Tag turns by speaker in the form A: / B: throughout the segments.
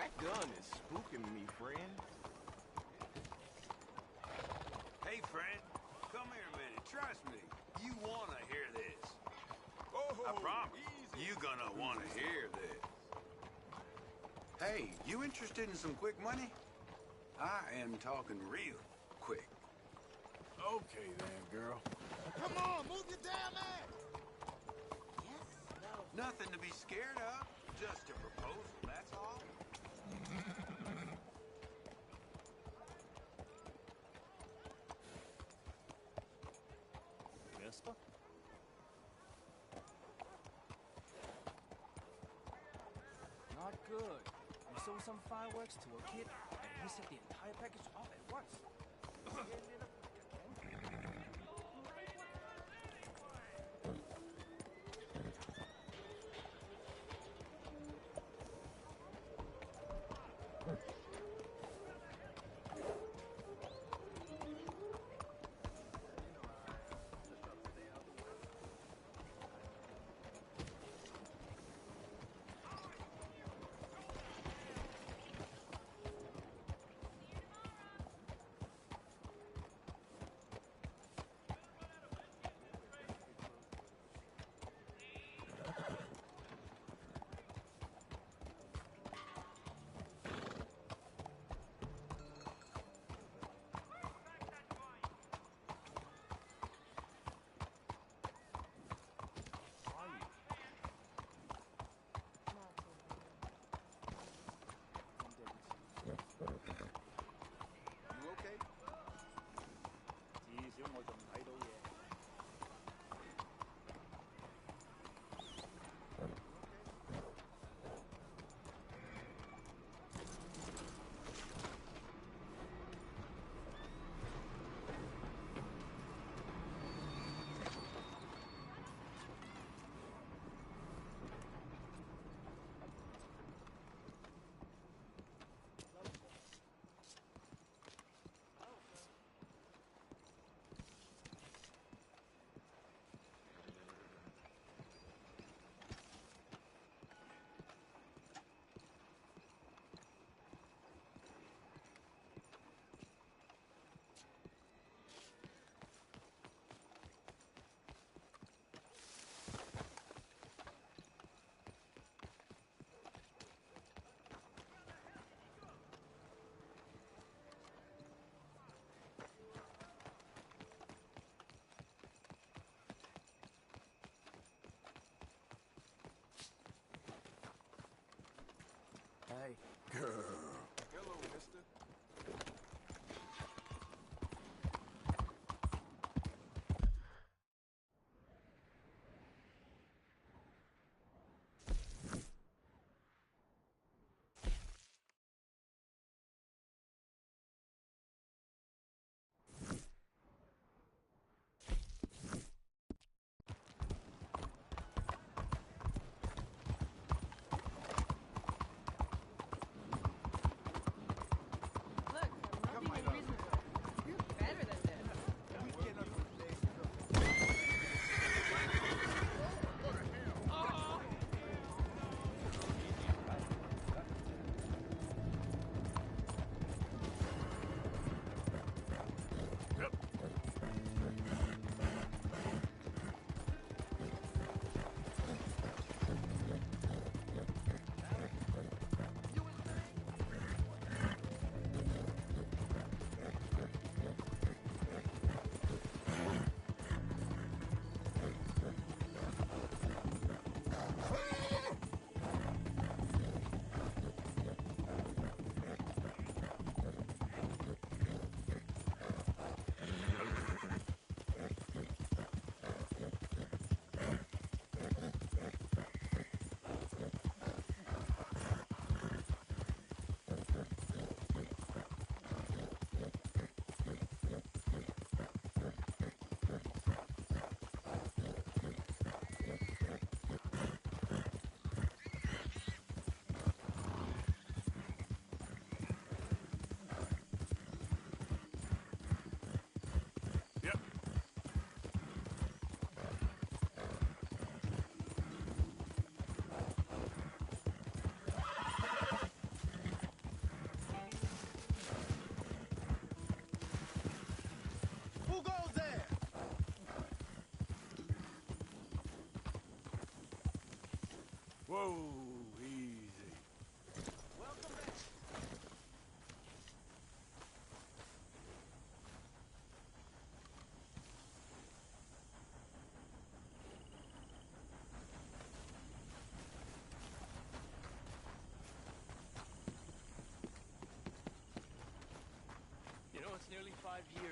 A: That gun is spooking me, friend.
B: Hey, friend. Come here a minute. Trust me. You wanna hear this. Oh, I promise. You gonna wanna hear this. Hey, you interested in some quick money? I am talking real quick.
A: Okay then, girl.
C: Come on, move your damn ass!
D: Yes, no.
B: Nothing to be scared of. Just a proposal, that's all.
E: Mister? Not good. We sold some fireworks to a kid, and he set the entire package off at once.
B: You okay?
E: 至少我仲睇到嘢。
A: Hey, girl. Hello, mister.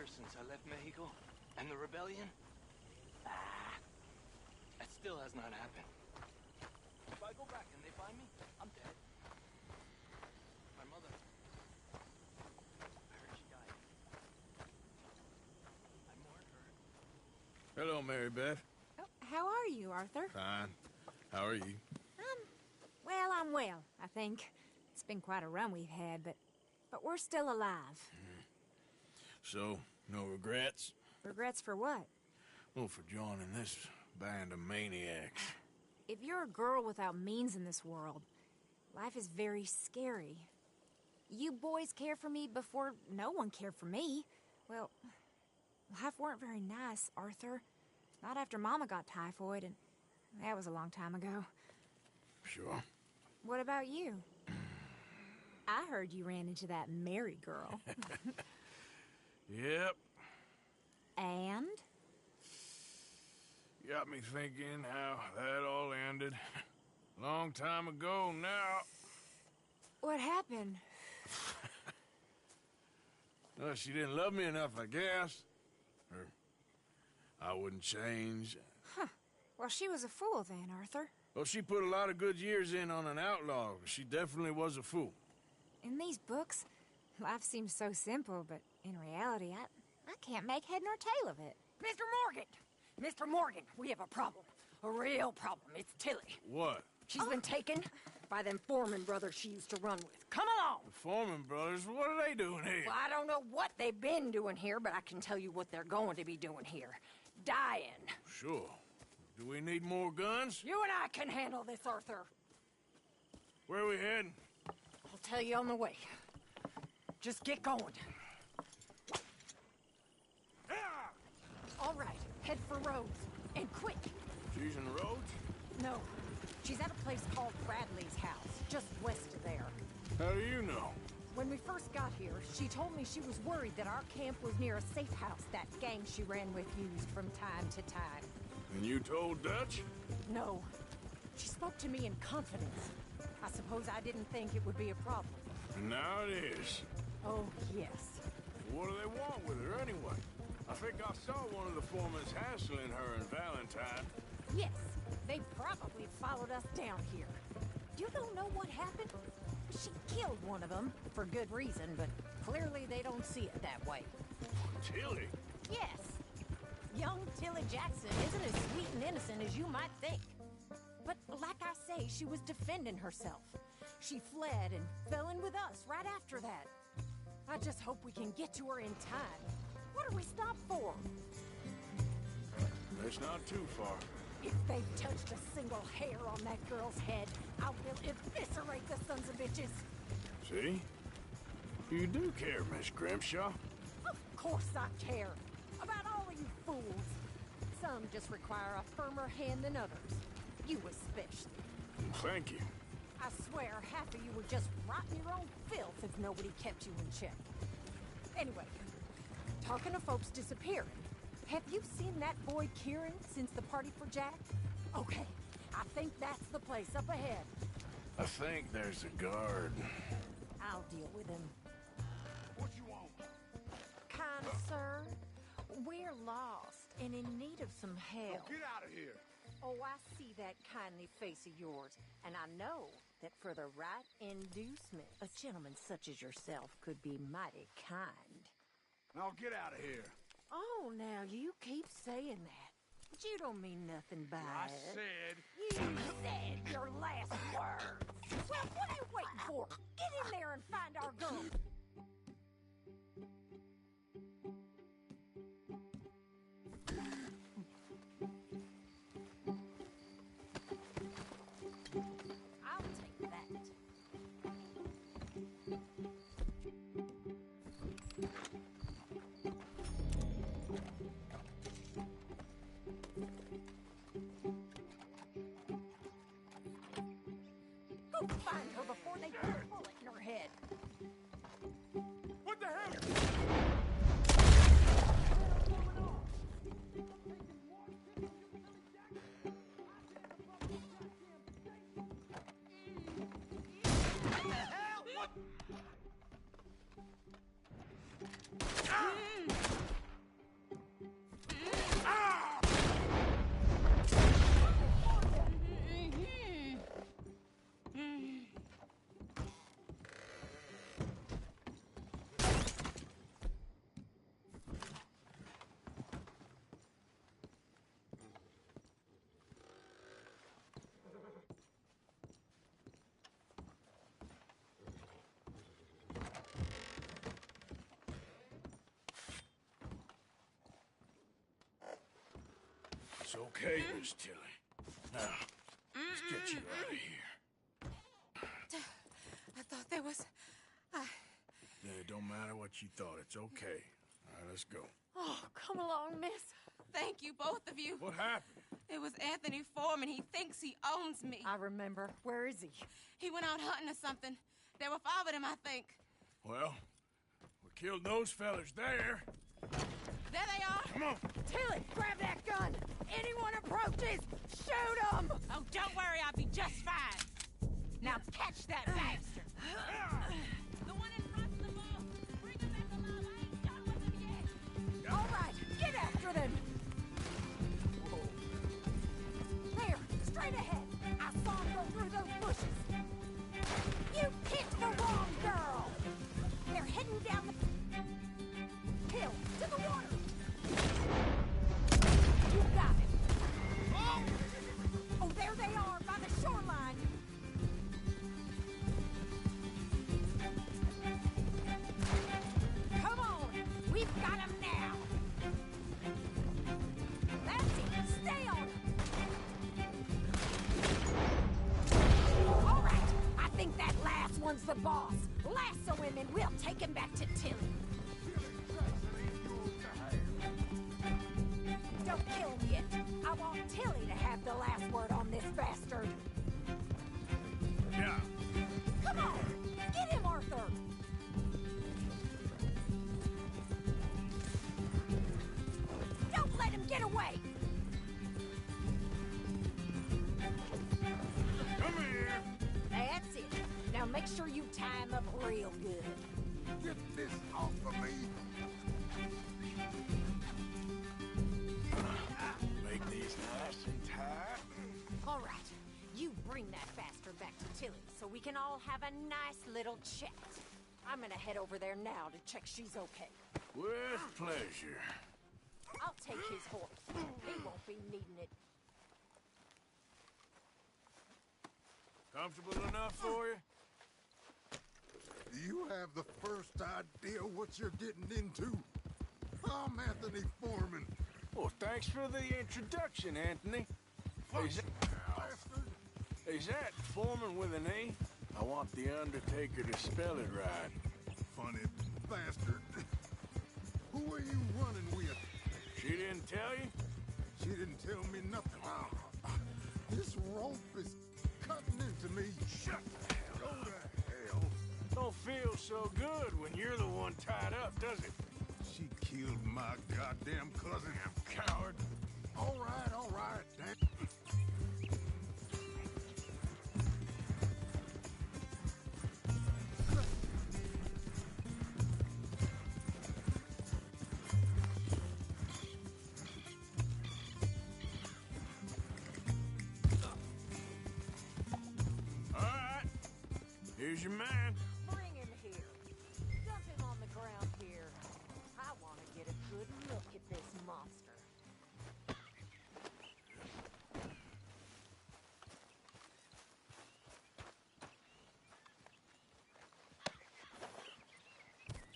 E: years since I left Mexico. And the rebellion? That still has not happened. If I go back and they find me, I'm dead. My mother, I heard she died. I mourned her.
A: Hello, Mary Beth.
F: Oh, how are you, Arthur?
A: Fine. How are you?
F: Well, I'm well, I think. It's been quite a run we've had, but we're still alive.
A: So, no regrets?
F: Regrets for what?
A: Well, for joining this band of maniacs.
F: If you're a girl without means in this world, life is very scary. You boys cared for me before no one cared for me. Well, life weren't very nice, Arthur. Not after Mama got typhoid, and that was a long time ago.
A: Sure.
F: What about you? I heard you ran into that Mary girl.
A: Yep.
F: And?
A: Got me thinking how that all ended. Long time ago now.
F: What happened?
A: Well, she didn't love me enough, I guess. Or I wouldn't change.
F: Huh. Well, she was a fool then, Arthur.
A: Well, she put a lot of good years in on an outlaw. She definitely was a fool.
F: In these books, life seems so simple, but in reality, I can't make head nor tail of it.
D: Mr. Morgan! Mr. Morgan, we have a problem. A real problem. It's Tilly.
A: What?
D: She's been taken by them Foreman brothers she used to run with. Come along!
A: The Foreman brothers? What are they doing here?
D: Well, I don't know what they've been doing here, but I can tell you what they're going to be doing here. Dying.
A: Sure. Do we need more guns?
D: You and I can handle this, Arthur.
A: Where are we heading?
D: I'll tell you on the way. Just get going. All right, head for Rhodes. And quick.
A: She's in the roads?
D: No, she's at a place called Bradley's house, just west of there.
A: How do you know?
D: When we first got here, she told me she was worried that our camp was near a safe house that gang she ran with used from time to time.
A: And you told Dutch?
D: No. She spoke to me in confidence. I suppose I didn't think it would be a problem.
A: And now it is.
D: Oh, yes.
A: What do they want with her anyway? I think I saw one of the foremans hassling her and Valentine.
D: Yes, they probably followed us down here. You don't know what happened? She killed one of them, for good reason, but clearly they don't see it that way.
A: Tilly?
D: Yes. Young Tilly Jackson isn't as sweet and innocent as you might think. But like I say, she was defending herself. She fled and fell in with us right after that. I just hope we can get to her in time. What are we stopped for?
A: That's not too far.
D: If they've touched a single hair on that girl's head, I will eviscerate the sons of bitches.
A: See? You do care, Miss Grimshaw.
D: Of course I care. About all of you fools. Some just require a firmer hand than others. You especially.
A: Thank you.
D: I swear half of you would just rot in your own filth if nobody kept you in check. Anyway, talking of folks disappearing, have you seen that boy Kieran since the party for Jack? Okay, I think that's the place up ahead.
A: I think there's a guard.
D: I'll deal with him.
C: What you want?
D: Kind sir, we're lost and in need of some help.
C: Get out of here.
D: Oh, I see that kindly face of yours, and I know that for the right inducement, a gentleman such as yourself could be mighty kind.
C: Now get out of here.
D: Oh, now you keep saying that. But you don't mean nothing by
C: I
D: it.
C: said.
D: You said your last words. Well, what are you waiting for? Get in there and find our girl. I'll take that. Go find her before they put a bullet in her head.
A: It's okay, Miss Tilly. Now, let's get you out of here.
D: I thought there was...
A: Yeah, it don't matter what you thought. It's okay. All right, let's go.
D: Oh, come along, miss. Thank you, both of you.
A: What happened?
D: It was Anthony Foreman. He thinks he owns me. I remember. Where is he? He went out hunting or something. There were 5 of them, I think.
A: Well, we killed those fellas there.
D: There they are.
A: Come on.
D: Tilly, grab that gun. Anyone approaches, shoot them. Oh, don't worry. I'll be just fine. Now catch that bastard. The one in front of the ball. Bring him back alive. I ain't done with him yet. All right, get after them. There, straight ahead. I saw him go through those bushes. You picked the wrong girl. They're heading down the hill to the water. You got it. Oh, there they are by the shoreline. Come on, we've got him now. That's it. Stay on him. All right, I think that last one's the boss. Lasso him and we'll take him back to Tilly. Don't kill him yet. I want Tilly to have the last word on this bastard.
A: Yeah.
D: Come on, get him, Arthur. Don't let him get away.
A: Come here.
D: That's it. Now make sure you tie him up real good.
C: Get this off of me.
A: Make these nice and tight.
D: All right, you bring that bastard back to Tilly so we can all have a nice little chat. I'm gonna head over there now to check she's okay.
A: With pleasure.
D: I'll take his horse. He won't be needing it.
A: Comfortable enough for you?
C: You have the first idea what you're getting into. I'm Anthony Foreman.
A: Well, thanks for the introduction, Anthony. Is that Foreman with an E? I want the Undertaker to spell it right.
C: Funny bastard. Who are you running with?
A: She didn't tell you?
C: She didn't tell me nothing. This rope is cutting into me. Shut the hell. Go to hell.
A: Don't feel so good when you're the one tied up, does it?
C: She killed my goddamn cousin.
A: Coward.
C: All right. Damn.
A: All right. Here's your man.
D: Bring him here. Dump him on the ground here. I want to get a good look at this monster.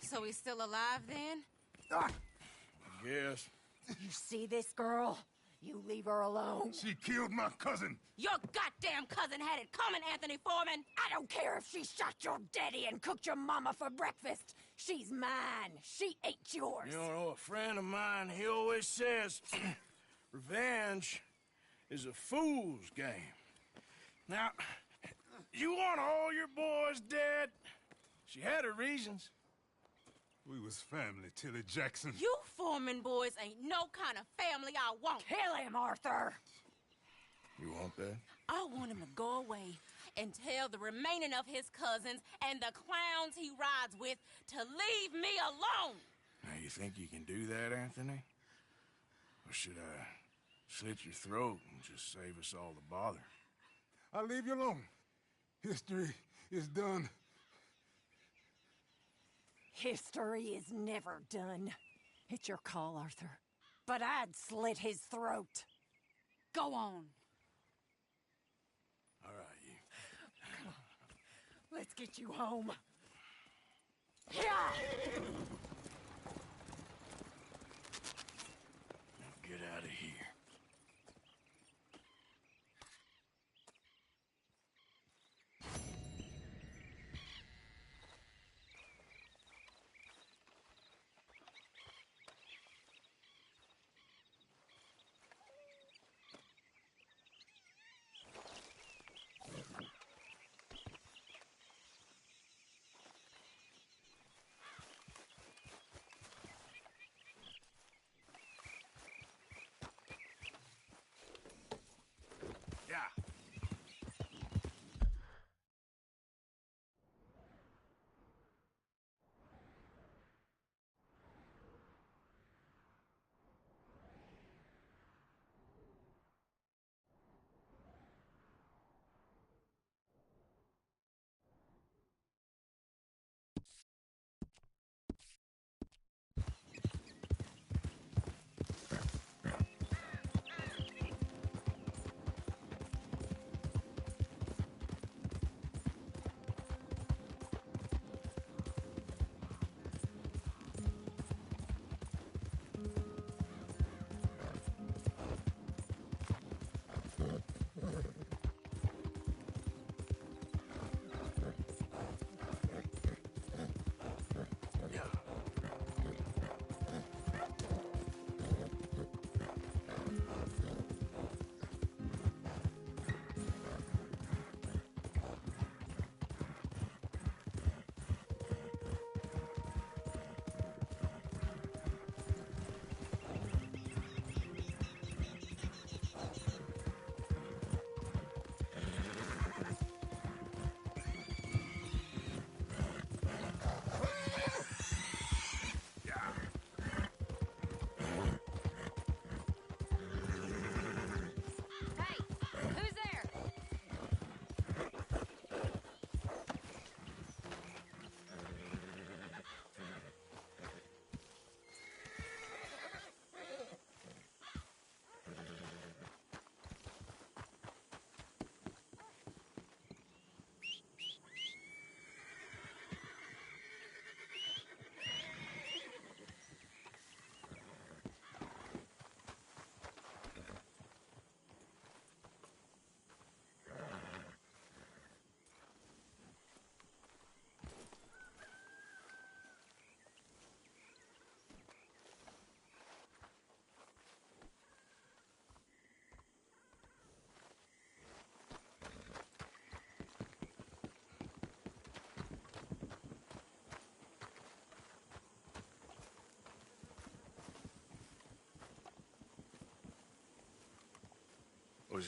D: So he's still alive then?
C: Ah,
A: I guess.
D: You see this girl? You leave her alone.
C: she killed my cousin.
D: Your goddamn cousin had it coming, Anthony Foreman! I don't care if she shot your daddy and cooked your mama for breakfast. She's mine. She ate yours.
A: You know, a friend of mine, he always says, revenge is a fool's game. Now, you want all your boys dead? She had her reasons.
C: We was family, Tilly Jackson.
D: You Foreman boys ain't no kind of family I want. Kill him, Arthur!
A: You want that?
D: I want him to go away and tell the remaining of his cousins and the clowns he rides with to leave me alone.
A: Now, you think you can do that, Anthony? Or should I slit your throat and just save us all the bother?
C: I'll leave you alone. History is done.
D: History is never done. It's your call, Arthur. But I'd slit his throat. Go on.
A: All right, you.
D: Come on. Let's get you home. Yeah!
A: Now get out of here.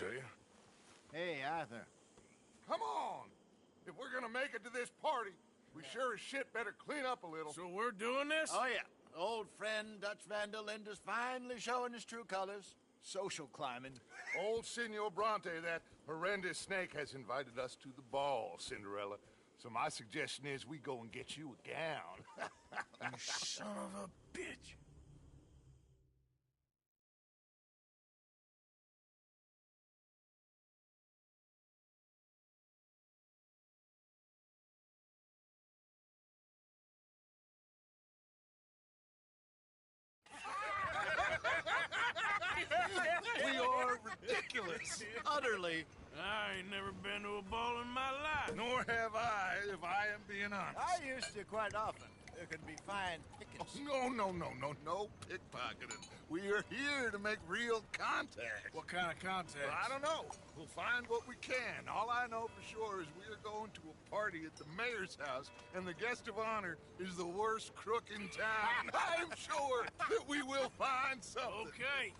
A: Hosea.
G: Hey, Arthur.
C: Come on! If we're gonna make it to this party, we sure as shit better clean up a little.
A: So we're doing this?
G: Oh, yeah. Old friend Dutch Van der Linde's finally showing his true colors. Social climbing.
C: Old Senor Bronte, that horrendous snake, has invited us to the ball, Cinderella. So my suggestion is we go and get you a gown.
A: You son of a bitch.
G: We are ridiculous. Utterly.
A: I ain't never been to a ball in my life.
C: Nor have I, if I am being honest.
G: I used to quite often. There can be fine pickings.
C: No pickpocketing. We are here to make real contact.
A: What kind of contact?
C: Well, I don't know. We'll find what we can. All I know for sure is we're going to a party at the mayor's house, and the guest of honor is the worst crook in town. I'm sure that we will find something.
A: Okay.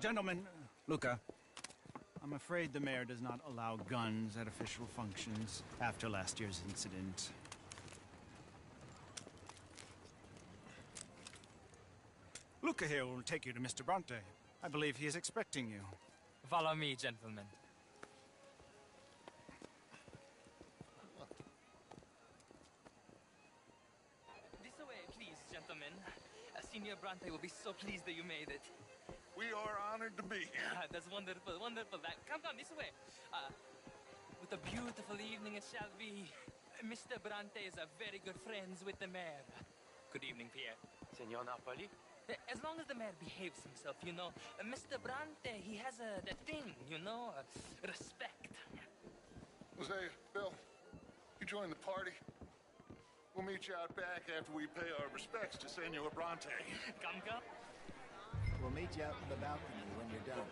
H: Gentlemen, Luca, I'm afraid the mayor does not allow guns at official functions after last year's incident. Luca here will take you to Mr. Bronte. I believe he is expecting you.
I: Follow me, gentlemen. This way, please, gentlemen. Senior Bronte will be so pleased that you made it.
C: We are honored to be here.
I: That's wonderful, wonderful. Come this way. What a beautiful evening it shall be. Mr. Bronte is a very good friends with the mayor. Good evening, Pierre.
E: Senor Napoli?
I: As long as the mayor behaves himself, you know. Mr. Bronte, he has that thing, you know, respect.
C: Hosea, Bill, you join the party. We'll meet you out back after we pay our respects to Senor Bronte.
I: Come.
G: We'll meet you out in the balcony when you're done.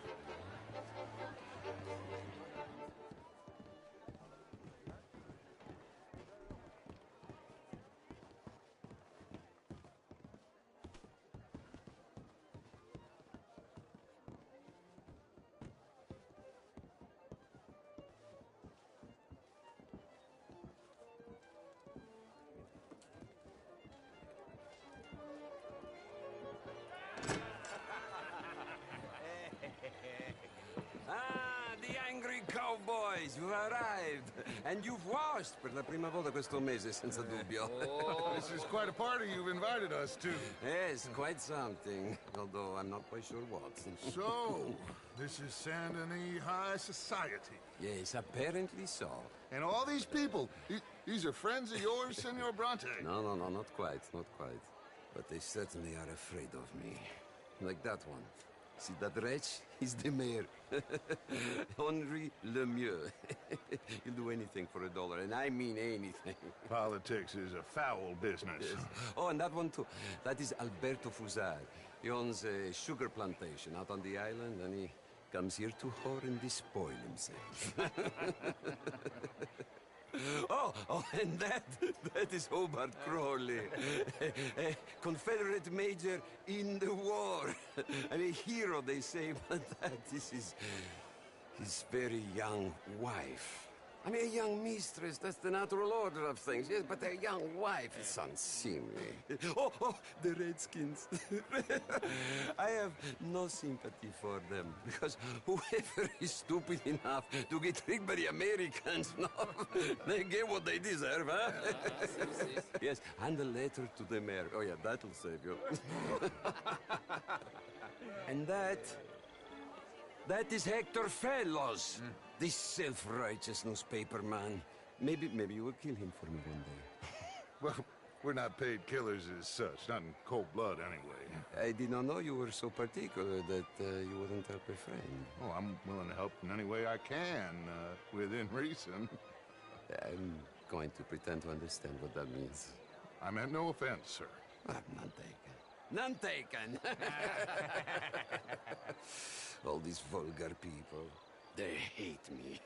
J: The angry cowboys, you've arrived. And you've washed per la prima volta questo mese, senza dubbio.
C: This is quite a party you've invited us to.
J: Yes, quite something. Although I'm not quite sure what.
C: So, this is Saint Denis High Society.
J: Yes, apparently so.
C: And all these people, these are friends of yours, Senor Bronte?
J: No, not quite, not quite. But they certainly are afraid of me. Like that one. See that wretch? He's the mayor. Henri Lemieux. He'll do anything for $1, and I mean anything.
C: Politics is a foul business.
J: Yes. Oh, and that one too. That is Alberto Fusar. He owns a sugar plantation out on the island, and he comes here to whore and despoil himself. Oh, and that is Hobart Crawley, a Confederate major in the war, and a hero, they say, but that is his very young wife. I mean, a young mistress, that's the natural order of things, yes, but a young wife is unseemly. Oh, the Redskins. I have no sympathy for them, because whoever is stupid enough to get tricked by the Americans, no, they get what they deserve, huh? Yes, and a letter to the mayor. Oh, yeah, that'll save you. And that is Hector Fellows. This self-righteous newspaper man. Maybe you will kill him for me one day.
C: Well, we're not paid killers as such, not in cold blood anyway.
J: I did not know you were so particular that you wouldn't help a friend.
C: Oh, I'm willing to help in any way I can, within reason.
J: I'm going to pretend to understand what that means.
C: I meant no offense, sir.
J: None taken. None taken! All these vulgar people. They hate me.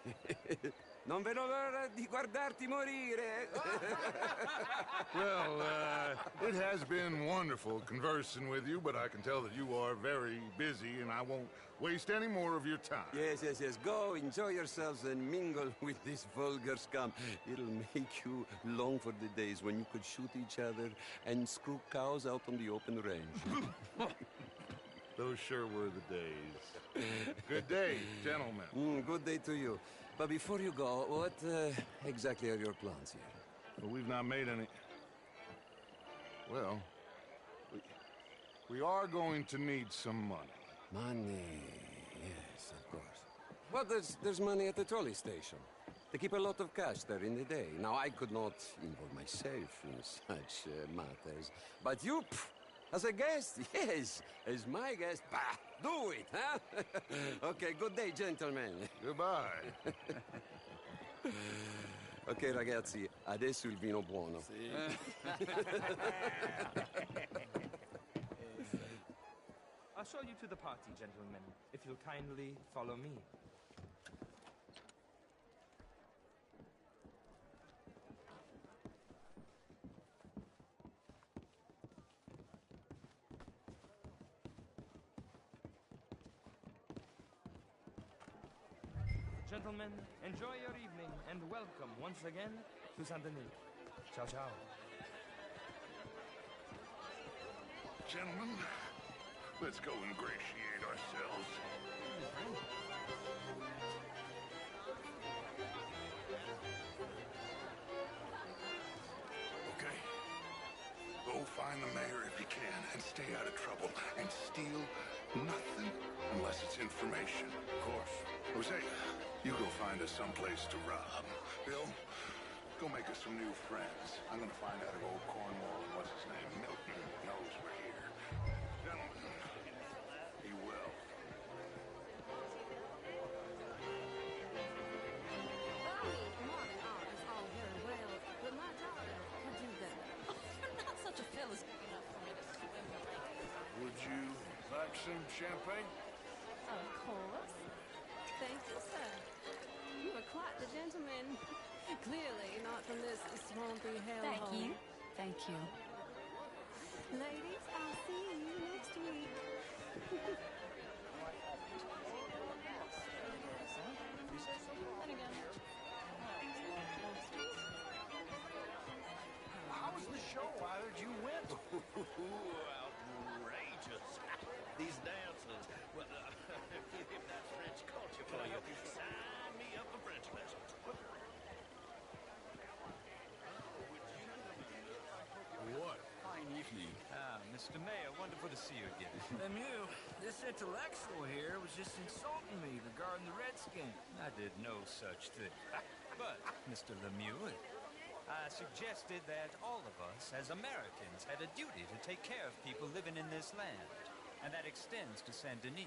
J: Non vedo l'ora di guardarti morire.
C: Well, it has been wonderful conversing with you, but I can tell that you are very busy, and I won't waste any more of your time.
J: Yes. Go, enjoy yourselves, and mingle with this vulgar scum. It'll make you long for the days when you could shoot each other and screw cows out on the open range.
C: Those sure were the days. Good day, gentlemen.
J: Good day to you. But before you go, what exactly are your plans here?
C: Well, we've not made any... Well, we are going to need some money.
J: Money, yes, of course. Well, there's money at the trolley station. They keep a lot of cash there in the day. Now, I could not involve myself in such matters. But you, as a guest, yes, as my guest, bah, do it, huh? Okay, good day, gentlemen.
C: Goodbye.
J: Ok, ragazzi, adesso il vino buono.
E: I'll show you to the party, gentlemen, if you'll kindly follow me. Gentlemen, enjoy your evening and welcome once again to Saint Denis. Ciao, ciao.
C: Gentlemen, let's go ingratiate ourselves. Okay. Go find the mayor if you can and stay out of trouble and steal nothing unless it's information. Of course. Jose, you go find us someplace to rob. Bill, go make us some new friends. I'm gonna find out if old Cornwall and what's his name, Milton, knows we're here. Gentlemen, be well.
D: Martial art is all very well, but my daughter could do better. You're not such a fella's good enough for me to swim the lake.
A: Would you like some champagne?
K: Of course. Thank you, sir. You are quite the gentleman. Clearly not from this swampy hellhole.
D: Thank you. Thank you.
K: Ladies, I'll see you next week.
G: How was the show? I heard you went. Outrageous. These dances. Well, if that's French culture for you, sign me up for French lessons.
A: What?
L: Fine evening.
E: Mr. Mayor, wonderful to see you again.
L: Lemieux, this intellectual here was just insulting me regarding the Redskins.
E: I did no such thing. But, Mr. Lemieux, I suggested that all of us, as Americans, had a duty to take care of people living in this land. And that extends to Saint Denis.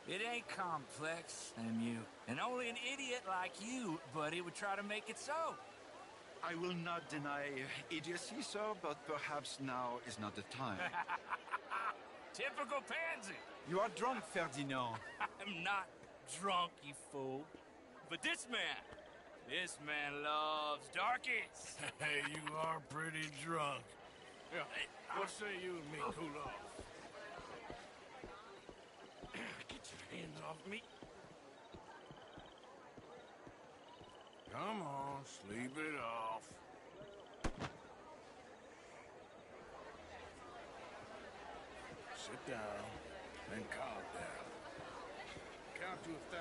L: It ain't complex, Lemieux. And only an idiot like you, buddy, would try to make it so.
H: I will not deny idiocy, sir, but perhaps now is not the time.
L: Typical pansy.
H: You are drunk, Ferdinand.
L: I'm not drunk, you fool. But this man loves darkies.
A: Hey, you are pretty drunk. Yeah, what say you and me cool off?
L: Get your hands off me.
A: Come on, sleep it off. Sit down and calm down. Count to 1,000.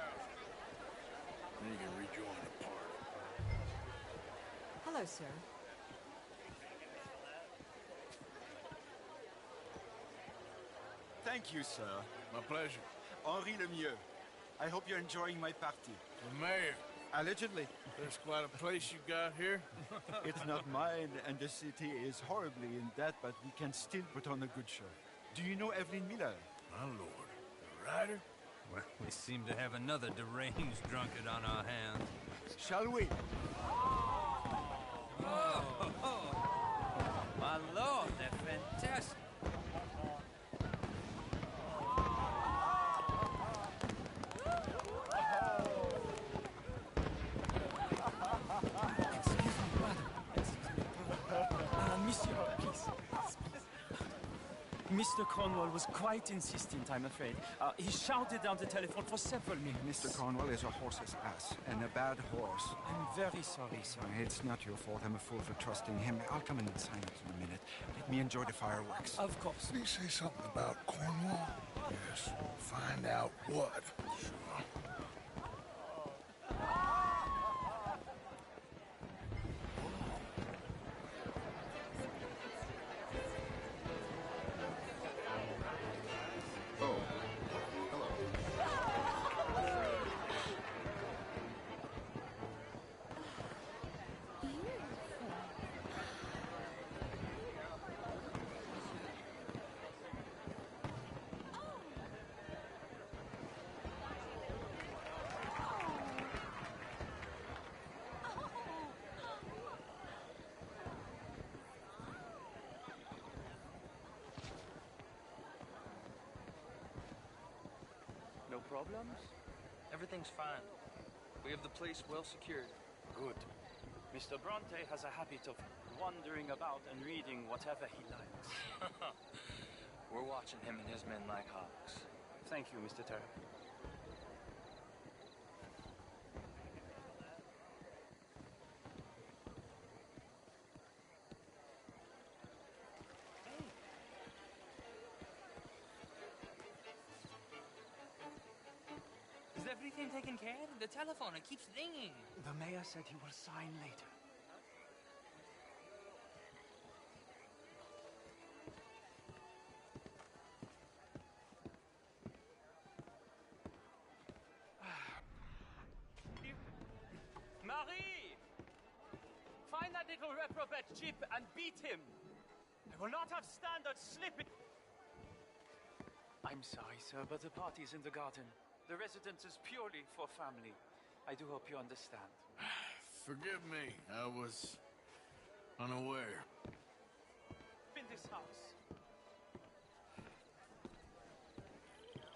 A: Then you can rejoin the party.
D: Hello, sir.
H: Thank you, sir.
A: My pleasure.
H: Henri Lemieux. I hope you're enjoying my party.
A: The mayor.
H: Allegedly.
A: There's quite a place you got here.
H: It's not mine, and the city is horribly in debt, but we can still put on a good show. Do you know Evelyn Miller?
A: My lord. The writer?
M: Well, we seem to have another deranged drunkard on our hands.
H: Shall we?
M: My lord, they're fantastic.
N: Mr. Cornwall was quite insistent, I'm afraid. He shouted down the telephone for several minutes.
O: Mr. Cornwall is a horse's ass, and a bad horse.
N: I'm very sorry, sir.
O: It's not your fault. I'm a fool for trusting him. I'll come in and sign it in a minute. Let me enjoy the fireworks.
N: Of course.
C: Did he say something about Cornwall? Yes. Find out what. Sure.
P: No problems? Everything's fine. We have the place well secured.
N: Good. Mr. Bronte has a habit of wandering about and reading whatever he likes.
P: We're watching him and his men like hawks.
N: Thank you, Mr. Terry.
I: Is everything taken care of? The telephone, it keeps ringing.
N: The mayor said he will sign later.
I: Marie! Find that little reprobate Jeep and beat him. I will not have standards slipping.
N: I'm sorry, sir, but the party's in the garden. The residence is purely for family. I do hope you understand.
A: Forgive me. I was unaware.
N: In this house.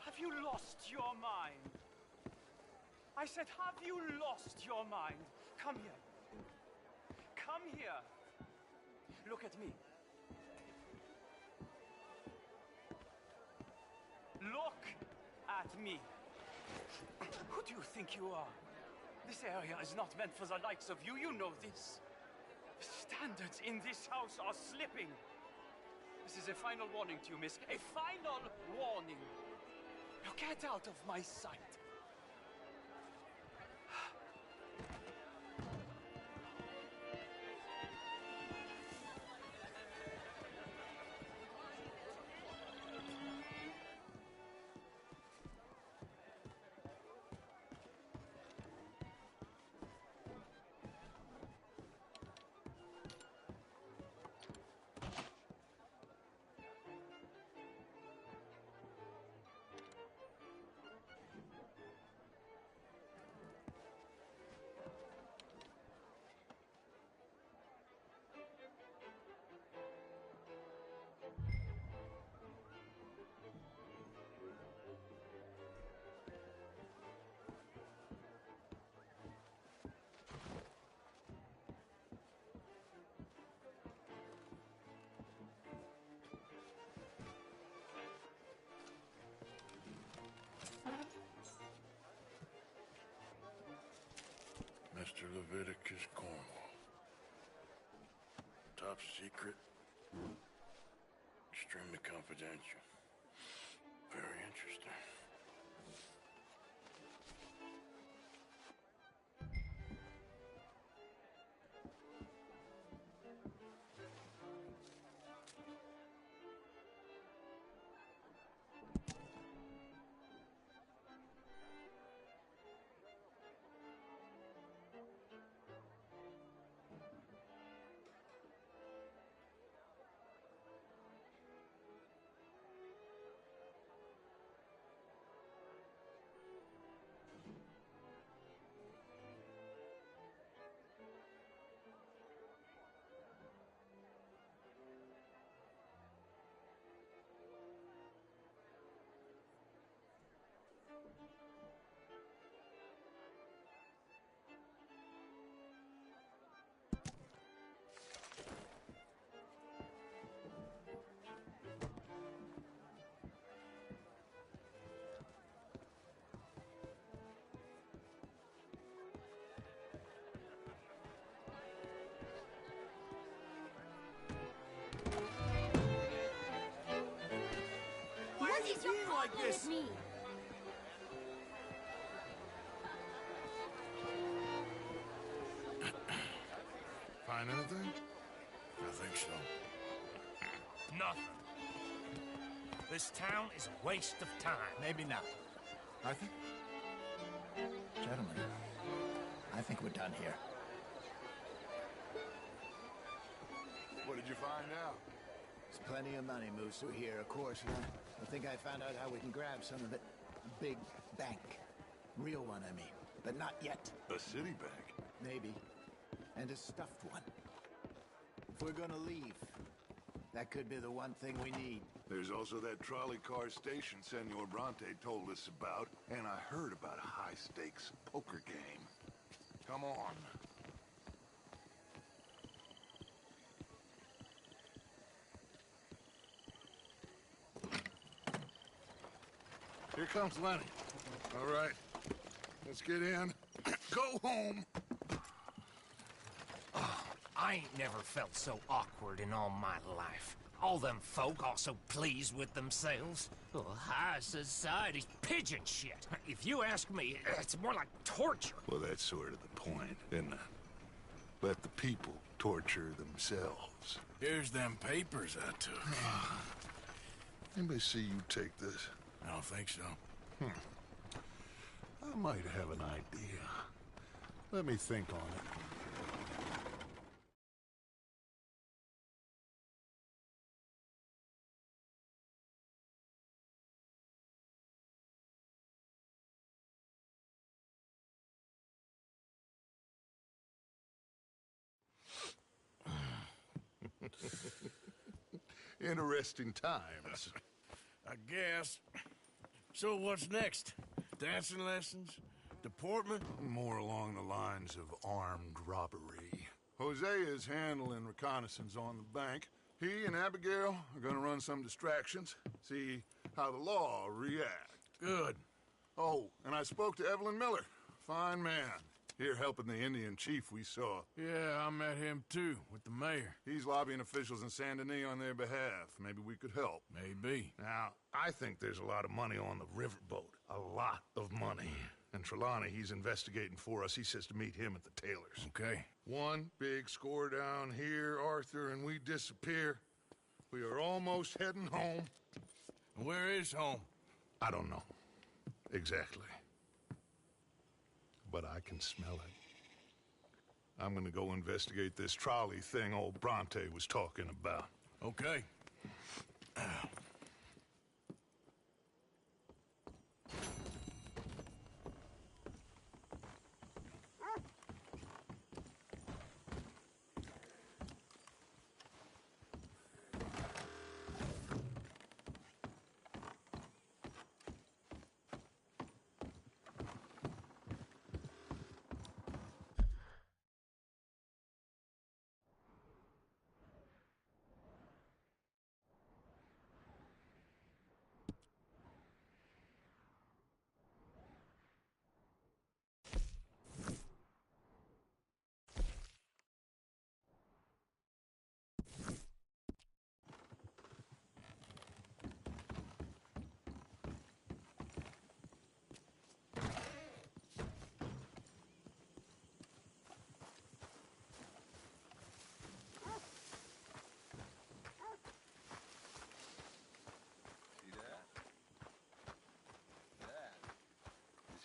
N: Have you lost your mind? I said, have you lost your mind? Come here. Come here. Look at me. Look at me. Who do you think you are? This area is not meant for the likes of you. You know this. The standards in this house are slipping. This is a final warning to you, miss. A final warning. Now get out of my sight.
A: Mr. Leviticus Cornwall. Top secret. Extremely confidential. Very interesting.
Q: like this.
F: Me.
C: Find anything?
A: I think so.
Q: Nothing. This town is a waste of time.
R: Maybe not. Arthur? Gentlemen, I think we're done here.
C: What did you find out?
R: There's plenty of money moves through here, of course. I think I found out how we can grab some of it. A big bank. Real one, I mean. But not yet.
C: A city bank?
R: Maybe. And a stuffed one. If we're gonna leave, that could be the one thing we need.
C: There's also that trolley car station Senor Bronte told us about, and I heard about a high-stakes poker game. Come on. Here comes Lenny. All right, let's get in. Go home.
Q: I ain't never felt so awkward in all my life. All them folk all so pleased with themselves. Oh, high society's pigeon shit. If you ask me, it's more like torture.
C: Well, that's sort of the point, isn't it? Let the people torture themselves.
A: Here's them papers I took.
C: Anybody see you take this?
A: I don't think so.
C: I might have an idea. Let me think on it. Interesting times.
A: I guess. So what's next? Dancing lessons? Deportment?
C: More along the lines of armed robbery. Jose is handling reconnaissance on the bank. He and Abigail are gonna run some distractions, see how the law react.
A: Good.
C: Oh, and I spoke to Evelyn Miller. Fine man. Here helping the Indian chief we saw.
A: Yeah, I met him too, with the mayor.
C: He's lobbying officials in Saint Denis on their behalf. Maybe we could help.
A: Maybe.
C: Now, I think there's a lot of money on the riverboat. A lot of money. And Trelawney, he's investigating for us. He says to meet him at the Taylors.
A: Okay.
C: One big score down here, Arthur, and we disappear. We are almost heading home.
A: Where is home?
C: I don't know. Exactly. But I can smell it. I'm gonna go investigate this trolley thing old Bronte was talking about.
A: Okay.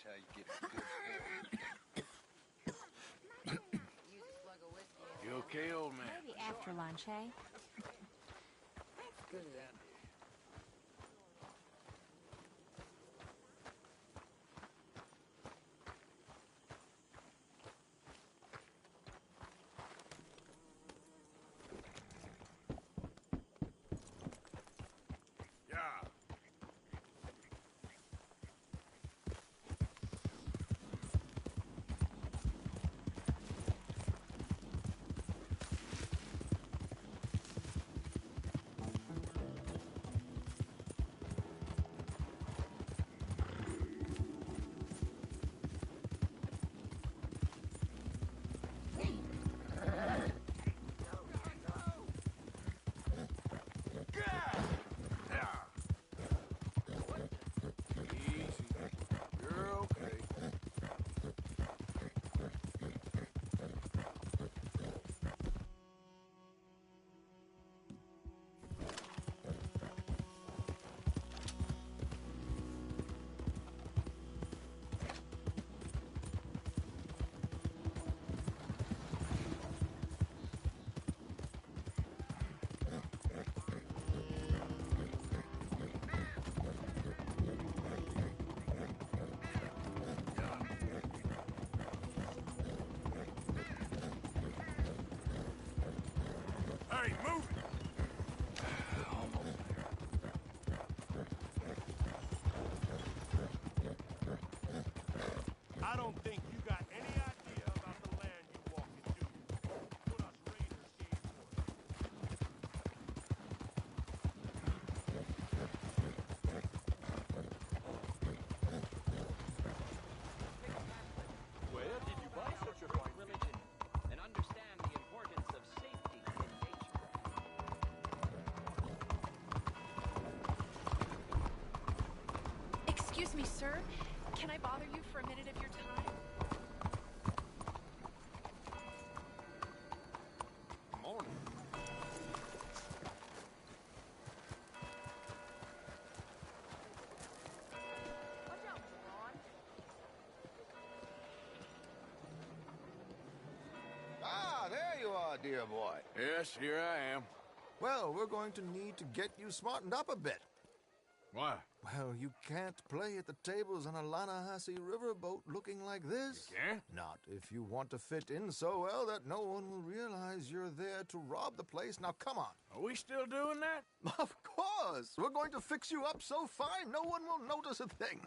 S: How you get a good
A: You okay, old man?
F: Maybe after lunch, hey?
A: Good. Hey, move it! I don't think you got any idea about the land you walk into. What us raiders gave for
G: Where did you buy such a fine religion and understand the importance of safety in nature?
T: Excuse me, sir. Can I bother you for a minute of your time?
C: Morning.
U: Ah, there you are, dear boy.
A: Yes, here I am.
U: Well, we're going to need to get you smartened up a bit.
A: Why?
U: Well, you can't play at the tables on a Lannahechee riverboat looking like this.
A: You can't?
U: Not if you want to fit in so well that no one will realize you're there to rob the place. Now, come on.
A: Are we still doing that?
U: Of course. We're going to fix you up so fine no one will notice a thing.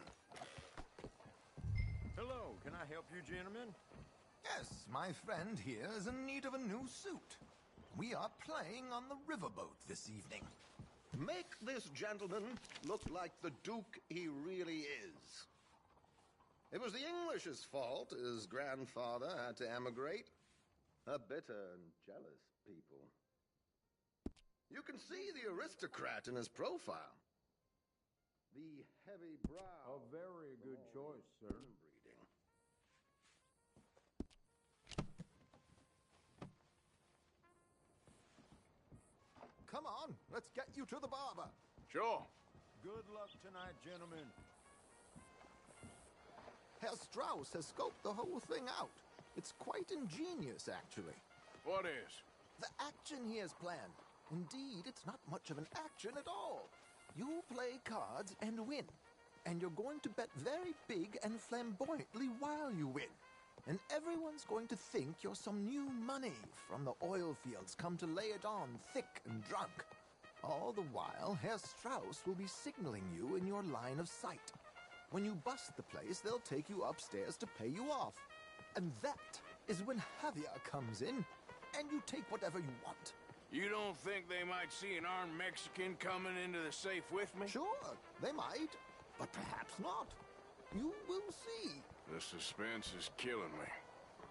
V: Hello, can I help you, gentlemen?
U: Yes, my friend here is in need of a new suit. We are playing on the riverboat this evening.
V: Make this gentleman look like the Duke he really is. It was the English's fault his grandfather had to emigrate. A bitter and jealous people. You can see the aristocrat in his profile. The heavy brow.
W: A very good choice, sir.
V: Breeding.
U: Come on, let's get you to the barber.
A: Sure.
W: Good luck tonight, gentlemen.
U: Herr Strauss has scoped the whole thing out. It's quite ingenious, actually.
A: What is?
U: The action he has planned. Indeed, it's not much of an action at all. You play cards and win. And you're going to bet very big and flamboyantly while you win. And everyone's going to think you're some new money from the oil fields come to lay it on thick and drunk. All the while, Herr Strauss will be signaling you in your line of sight. When you bust the place, they'll take you upstairs to pay you off. And that is when Javier comes in, and you take whatever you want.
A: You don't think they might see an armed Mexican coming into the safe with me?
U: Sure, they might, but perhaps not. You will see.
A: The suspense is killing me.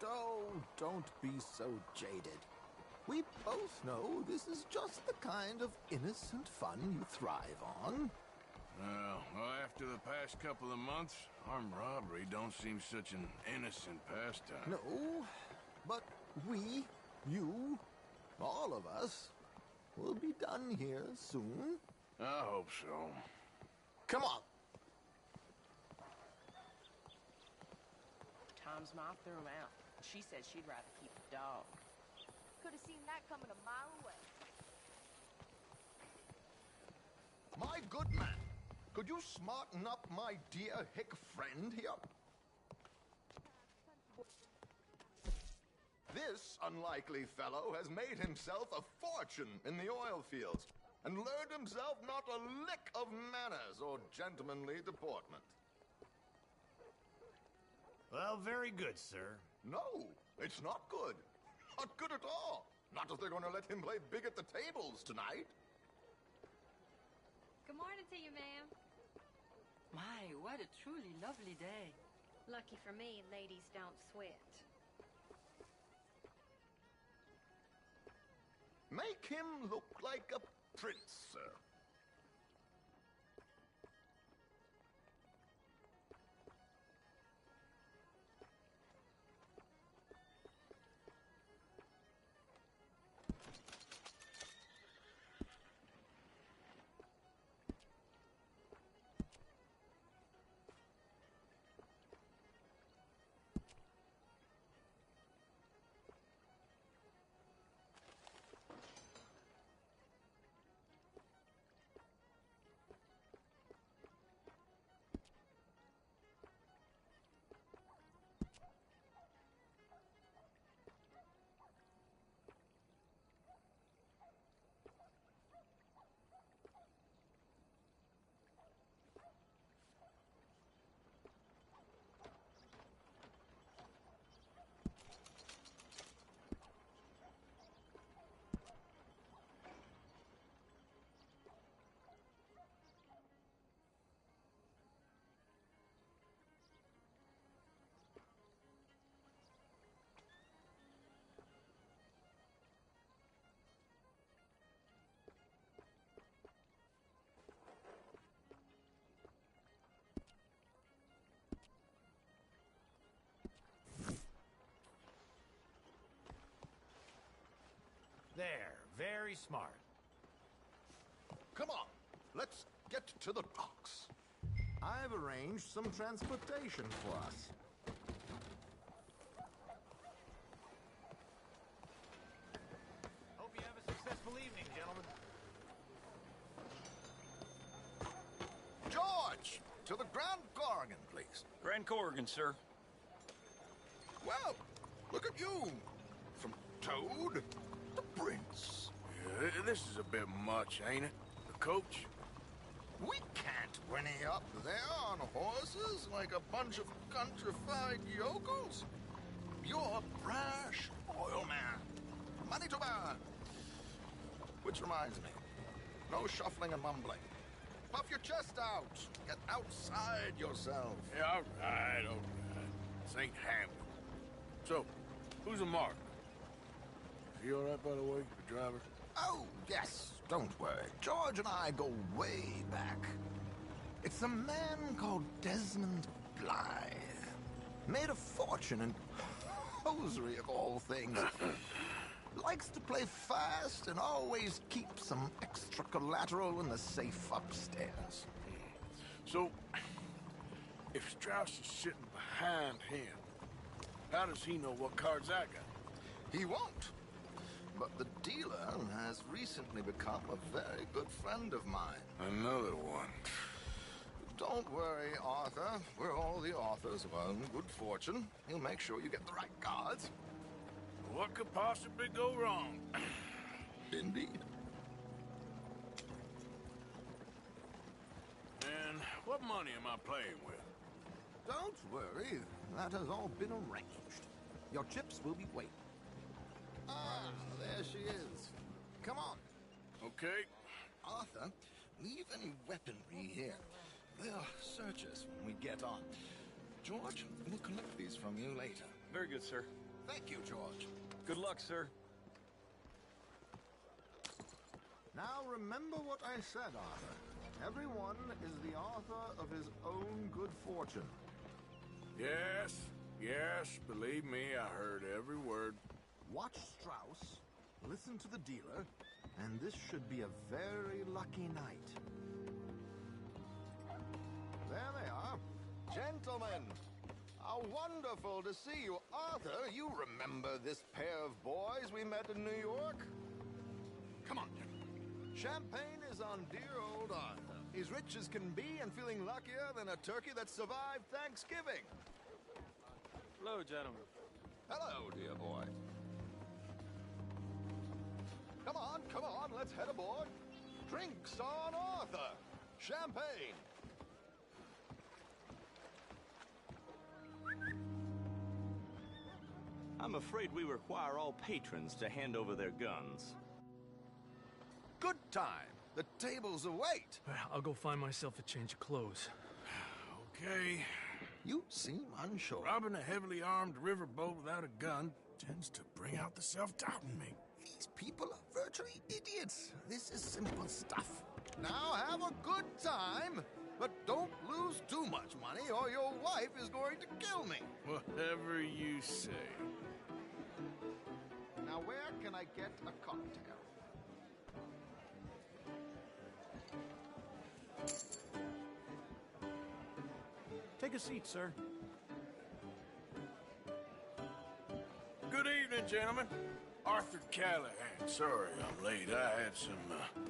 U: Oh, don't be so jaded. We both know this is just the kind of innocent fun you thrive on.
A: Well, after the past couple of months, armed robbery don't seem such an innocent pastime.
U: No, but we, you, all of us, will be done here soon.
A: I hope so.
U: Come on.
X: Tom's mom threw him out. She said she'd rather keep the dog.
D: Could have seen that coming a mile away.
U: My good man, could you smarten up my dear hick friend here? This unlikely fellow has made himself a fortune in the oil fields and learned himself not a lick of manners or gentlemanly deportment.
V: Well, very good, sir.
U: No, it's not good. Not good at all. Not if they're going to let him play big at the tables tonight.
K: Good morning to you, ma'am.
X: My, what a truly lovely day.
K: Lucky for me, ladies don't sweat.
U: Make him look like a prince, sir.
B: There, very smart.
U: Come on, let's get to the docks. I've arranged some transportation for us.
B: Hope you have a successful evening, gentlemen.
U: George, to the Grand Corrigan, please.
N: Grand Corrigan, sir.
U: Well, look at you. From Toad to Prince.
A: Yeah, this is a bit much, ain't it? The coach?
U: We can't whinny up there on horses like a bunch of countrified yokels. You're a brash oil man. Money to burn. Which reminds me, no shuffling and mumbling. Puff your chest out. Get outside yourself.
A: Yeah, all right. This ain't Hamlet. So, who's a mark? Is he all right, by the way, the driver?
U: Oh, yes. Don't worry. George and I go way back. It's a man called Desmond Blythe. Made a fortune in hosiery of all things. Likes to play fast and always keeps some extra collateral in the safe upstairs.
A: So, if Strauss is sitting behind him, how does he know what cards I got?
U: He won't. But the dealer has recently become a very good friend of mine.
A: Another one.
U: Don't worry, Arthur. We're all the authors of our own good fortune. He'll make sure you get the right cards.
A: What could possibly go wrong?
U: Indeed.
A: And what money am I playing with?
U: Don't worry. That has all been arranged. Your chips will be waiting. Ah, there she is. Come on.
A: Okay.
U: Arthur, leave any weaponry here. They'll search us when we get on. George, we'll collect these from you later.
N: Very good, sir.
U: Thank you, George.
N: Good luck, sir.
U: Now remember what I said, Arthur. Everyone is the author of his own good fortune.
A: Yes, believe me, I heard every word.
U: Watch Strauss, listen to the dealer, and this should be a very lucky night. There they are. Gentlemen, how wonderful to see you. Arthur, you remember this pair of boys we met in New York? Come on, gentlemen. Champagne is on dear old Arthur. He's rich as can be and feeling luckier than a turkey that survived Thanksgiving.
N: Hello, gentlemen.
U: Hello, dear boy. Come on, let's head aboard. Drinks on Arthur. Champagne.
E: I'm afraid we require all patrons to hand over their guns.
U: Good time. The tables await.
N: I'll go find myself a change of clothes.
A: Okay.
U: You seem unsure.
A: Robbing a heavily armed riverboat without a gun tends to bring out the self-doubt in me.
U: These people are virtually idiots. This is simple stuff. Now have a good time, but don't lose too much money or your wife is going to kill me.
A: Whatever you say.
U: Now where can I get a cocktail?
H: Take a seat, sir.
A: Good evening, gentlemen. Arthur Callahan. Sorry I'm late. I had some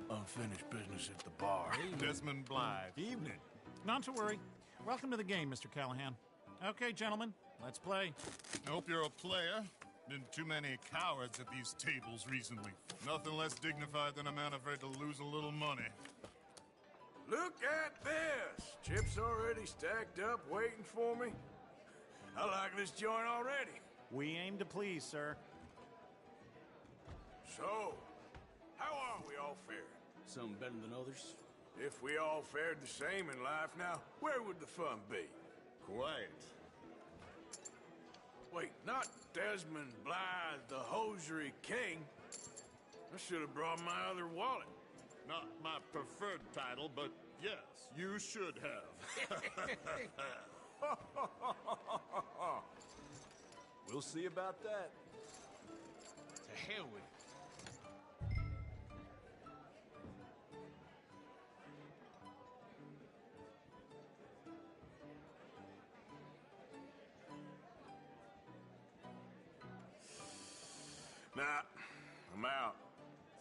A: unfinished business at the bar.
W: Desmond Blythe.
J: Evening. Not to worry. Welcome to the game, Mr. Callahan. Okay, gentlemen, let's play.
W: I hope you're a player. Been too many cowards at these tables recently. Nothing less dignified than a man afraid to lose a little money.
A: Look at this! Chips already stacked up, waiting for me. I like this joint already.
H: We aim to please, sir.
A: So, how are we all faring?
P: Some better than others.
A: If we all fared the same in life now, where would the fun be?
W: Quiet.
A: Wait, not Desmond Blythe, the hosiery king. I should have brought my other wallet.
W: Not my preferred title, but yes, you should have.
B: We'll see about that. To hell with it.
A: Nah, I'm out.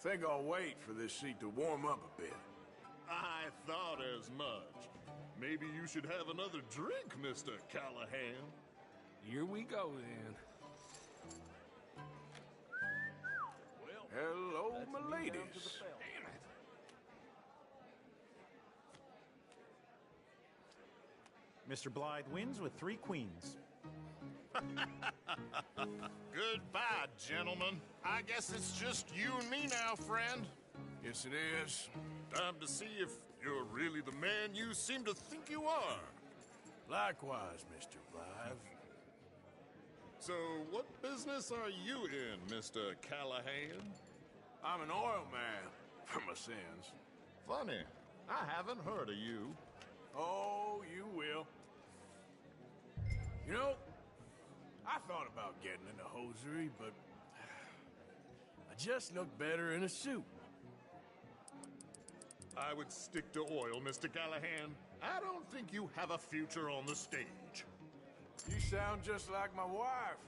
A: Think I'll wait for this seat to warm up a bit.
W: I thought as much. Maybe you should have another drink, Mr. Callahan.
I: Here we go, then.
A: Hello, my ladies.
J: Mr. Blythe wins with 3 queens.
W: Goodbye, gentlemen. I guess it's just you and me now, friend.
A: Yes, it is.
W: Time to see if you're really the man you seem to think you are.
A: Likewise, Mr. Blythe.
W: So, what business are you in, Mr. Callahan?
A: I'm an oil man, for my sins.
W: Funny, I haven't heard of you.
A: Oh, you will. You know, I thought about getting into hosiery, but I just look better in a suit.
W: I would stick to oil, Mr. Callahan. I don't think you have a future on the stage.
A: You sound just like my wife.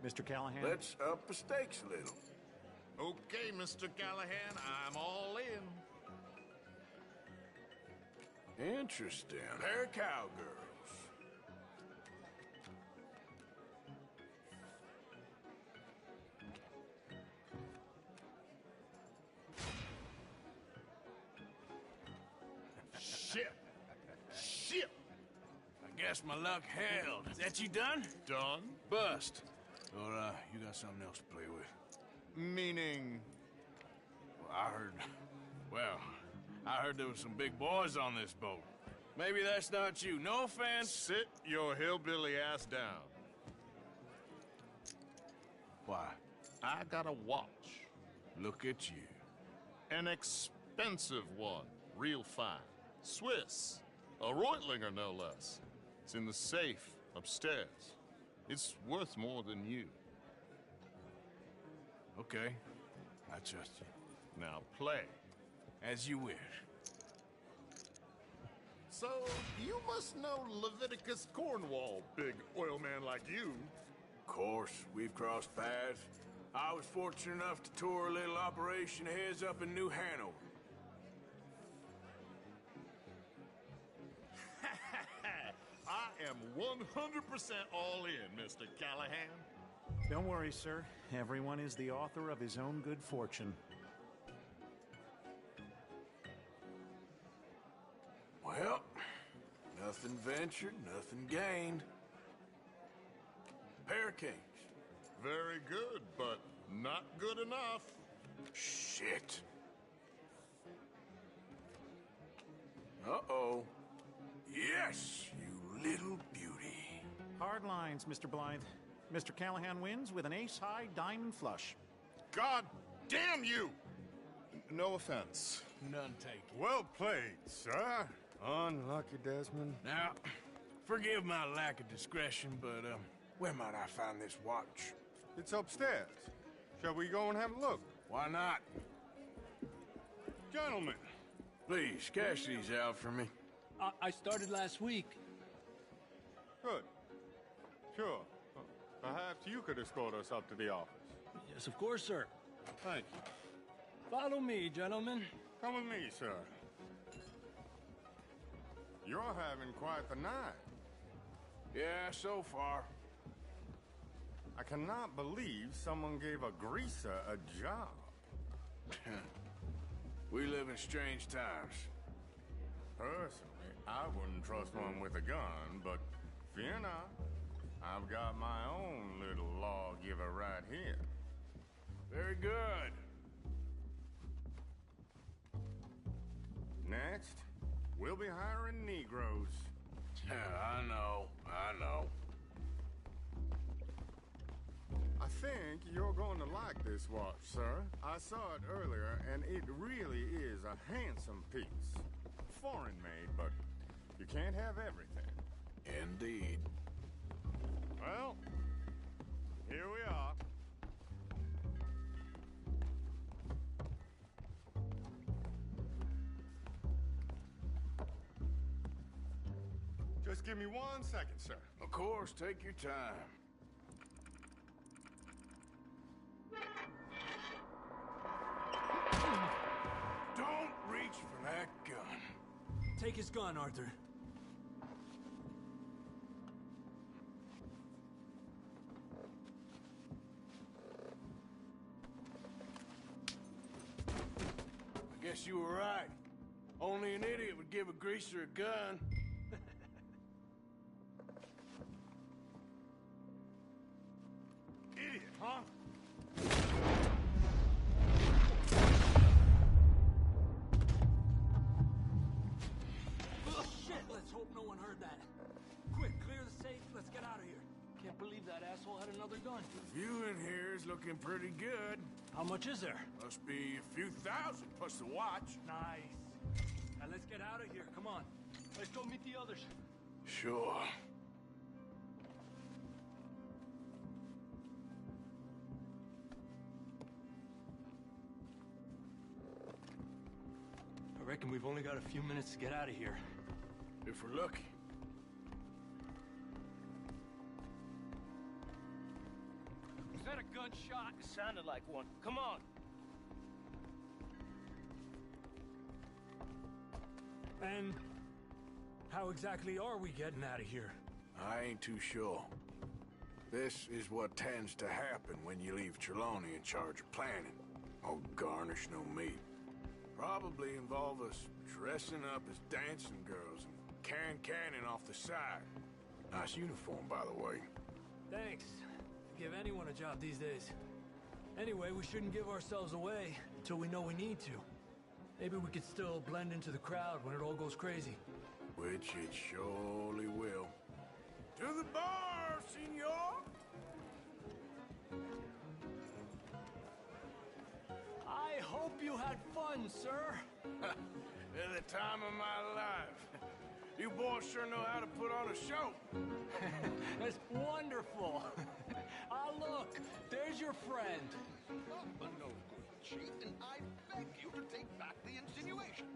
J: Mr. Callahan?
A: Let's up the stakes a little.
W: Okay, Mr. Callahan, I'm all in.
A: Interesting. Pair of cowgirls.
W: Shit! Shit!
A: I guess my luck held. Is that you done?
W: Done?
A: Bust. Or, you got something else to play with?
W: Meaning?
A: Well, I heard there was some big boys on this boat. Maybe that's not you. No offense.
W: Sit your hillbilly ass down.
A: Why?
W: I got a watch.
A: Look at you.
W: An expensive one. Real fine. Swiss. A Reutlinger, no less. It's in the safe upstairs. It's worth more than you.
A: Okay. I trust you.
W: Now play.
A: As you wish.
W: So, you must know Leviticus Cornwall, big oil man like you.
A: Of course, we've crossed paths. I was fortunate enough to tour a little operation of his up in New Hanover.
W: I am 100% all in, Mr. Callahan.
J: Don't worry, sir. Everyone is the author of his own good fortune.
A: Well, nothing ventured, nothing gained. Pair of kings.
W: Very good, but not good enough.
A: Shit. Uh-oh. Yes, you little beauty.
J: Hard lines, Mr. Blythe. Mr. Callahan wins with an ace-high diamond flush.
W: God damn you! No offense.
A: None taken.
W: Well played, sir. Unlucky, Desmond.
A: Now, forgive my lack of discretion, but, where might I find this watch?
W: It's upstairs. Shall we go and have a look?
A: Why not?
W: Gentlemen.
A: Please, cash these out for me.
I: I started last week.
W: Good. Sure. Perhaps you could escort us up to the office.
I: Yes, of course, sir.
W: Thank you.
I: Follow me, gentlemen.
W: Come with me, sir. You're having quite the night.
A: Yeah, so far.
W: I cannot believe someone gave a greaser a job.
A: We live in strange times.
W: Personally, I wouldn't trust one with a gun, but fear not. I've got my own little lawgiver right here.
A: Very good.
W: Next, we'll be hiring Negroes.
A: I know.
W: I think you're going to like this watch, sir. I saw it earlier, and it really is a handsome piece. Foreign made, but you can't have everything.
A: Indeed.
W: Well, here we are. Just give me 1 second, sir.
A: Of course, take your time. Don't reach for that gun.
I: Take his gun, Arthur.
A: I guess you were right. Only an idiot would give a greaser a gun.
W: Idiot, huh?
I: Shit, let's hope no one heard that. Quick, clear the safe, let's get out of here. Can't believe that asshole had another gun.
A: The view in here is looking pretty good.
I: How much is there?
A: Must be a few thousand plus the watch.
I: Nice. Now let's get out of here, come on. Let's go meet the others.
A: Sure.
I: I reckon we've only got a few minutes to get out of here.
A: If we're lucky.
N: Is that a gunshot?
G: It sounded like one. Come on.
I: And how exactly are we getting out of here?
A: I ain't too sure. This is what tends to happen when you leave Trelawney in charge of planning. Oh, garnish no meat. Probably involve us dressing up as dancing girls and canning off the side. Nice uniform, by the way.
I: Thanks. Give anyone a job these days. Anyway, we shouldn't give ourselves away until we know we need to. Maybe we could still blend into the crowd when it all goes crazy.
A: Which it surely will. To the bar, senor!
I: I hope you had fun, sir.
A: At the time of my life. You boys sure know how to put on a show.
I: That's wonderful. Ah, look, there's your friend.
V: But no good, Chief, and I beg you to take back the insinuation.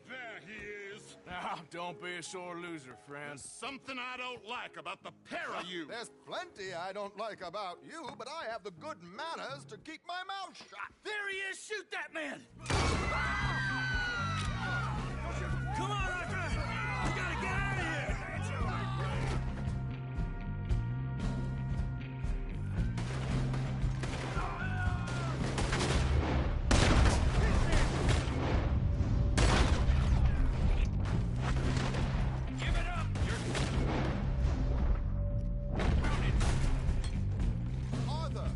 C: There he is.
A: Now, don't be a sore loser, friend.
C: There's something I don't like about the pair of you.
U: There's plenty I don't like about you, but I have the good manners to keep my mouth shut.
N: There he is! Shoot that man!
I: Come on, Arthur! We gotta get out of here!
N: Give it up!
U: Arthur!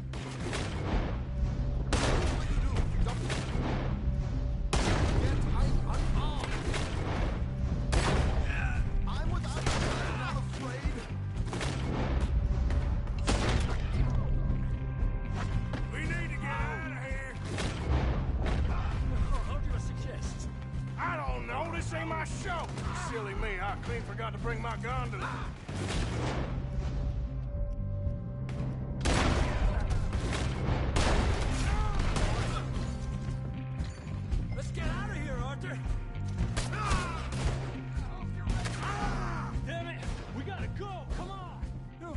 U: What do you do? Don't... Yet I'm unarmed. I'm without a gun, I'm not afraid.
A: We need to get out of here.
I: How do you suggest?
A: I don't know. This ain't my show. Silly me. I clean forgot to bring my gondola.
I: Let's get out of here, Arthur! Damn it! We gotta go! Come on!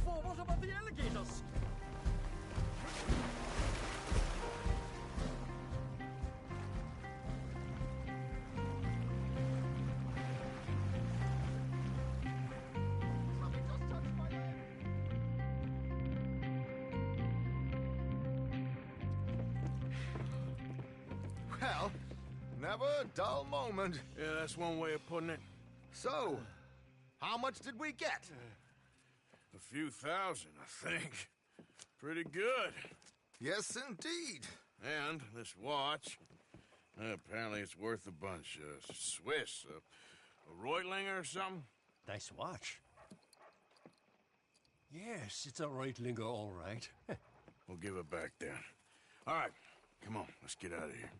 I: What about the alligators?
U: Well, never a dull moment.
A: Yeah, that's one way of putting it.
U: So, how much did we get?
A: A few thousand, I think. Pretty good.
U: Yes, indeed.
A: And this watch, apparently it's worth a bunch. Swiss, a Reutlinger or something?
L: Nice watch. Yes, it's a Reutlinger, all right.
A: We'll give it back then. All right, come on, let's get out of here.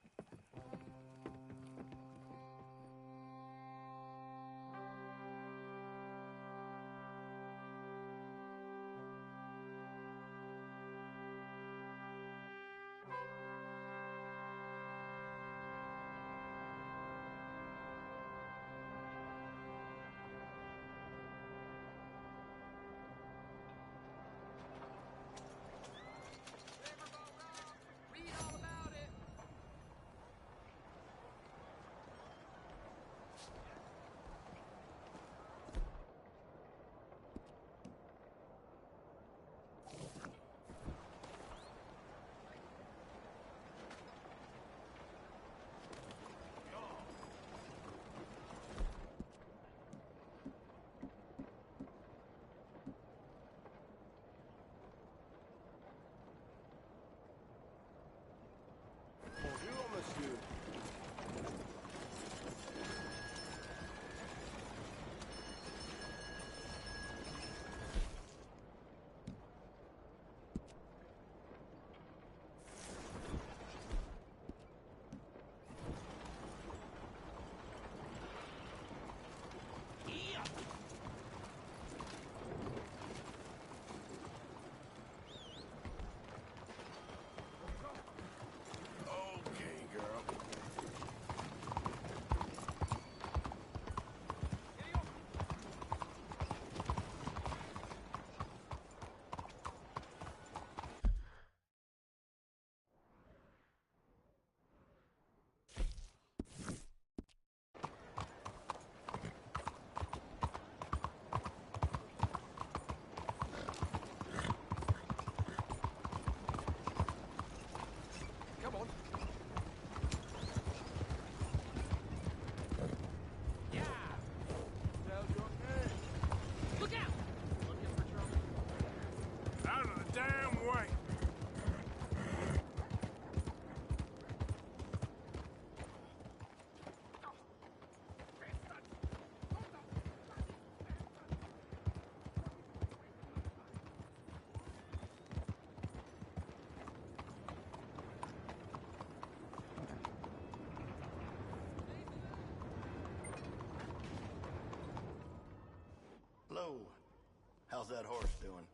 M: How's that horse doing?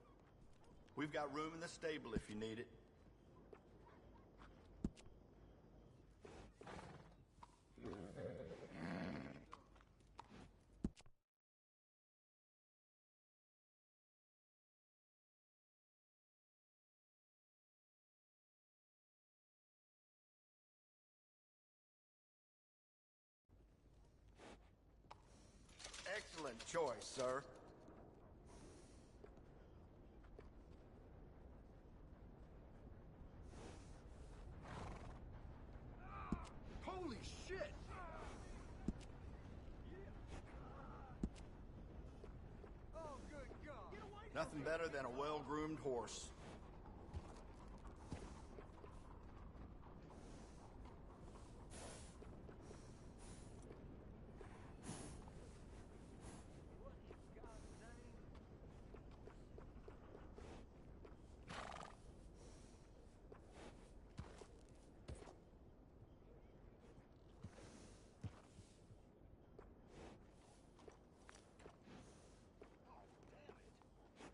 M: We've got room in the stable if you need it. Excellent choice, sir.
C: Holy shit!
M: Nothing better than a well-groomed horse.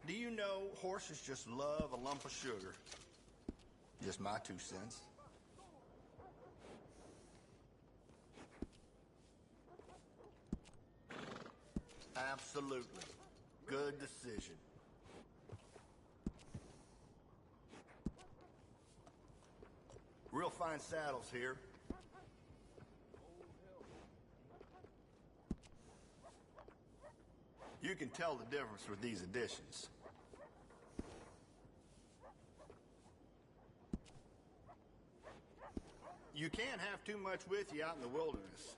M: Do you know horses just love a lump of sugar? Just my 2 cents. Absolutely. Good decision. Real fine saddles here. You can tell the difference with these additions. You can't have too much with you out in the wilderness.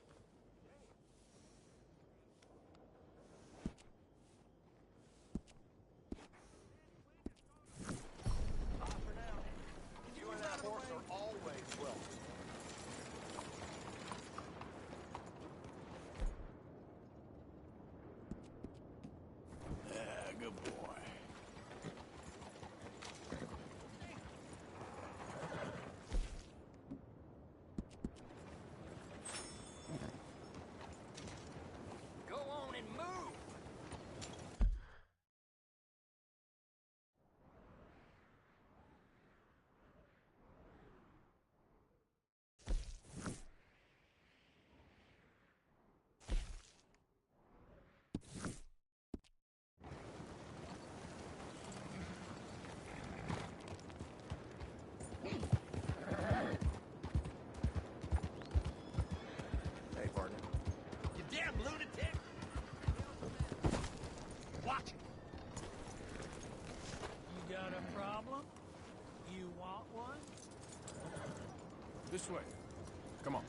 M: You and that horse are always welcome.
A: Good boy.
M: Go on and move! Hey, partner.
G: You damn lunatic! Watch it!
J: You got a problem? You want one?
A: This way. Come on.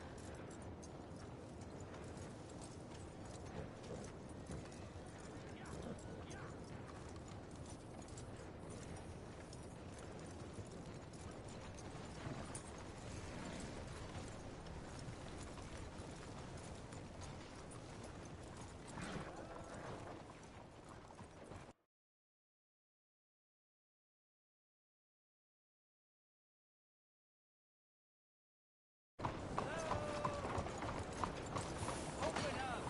N: Open up!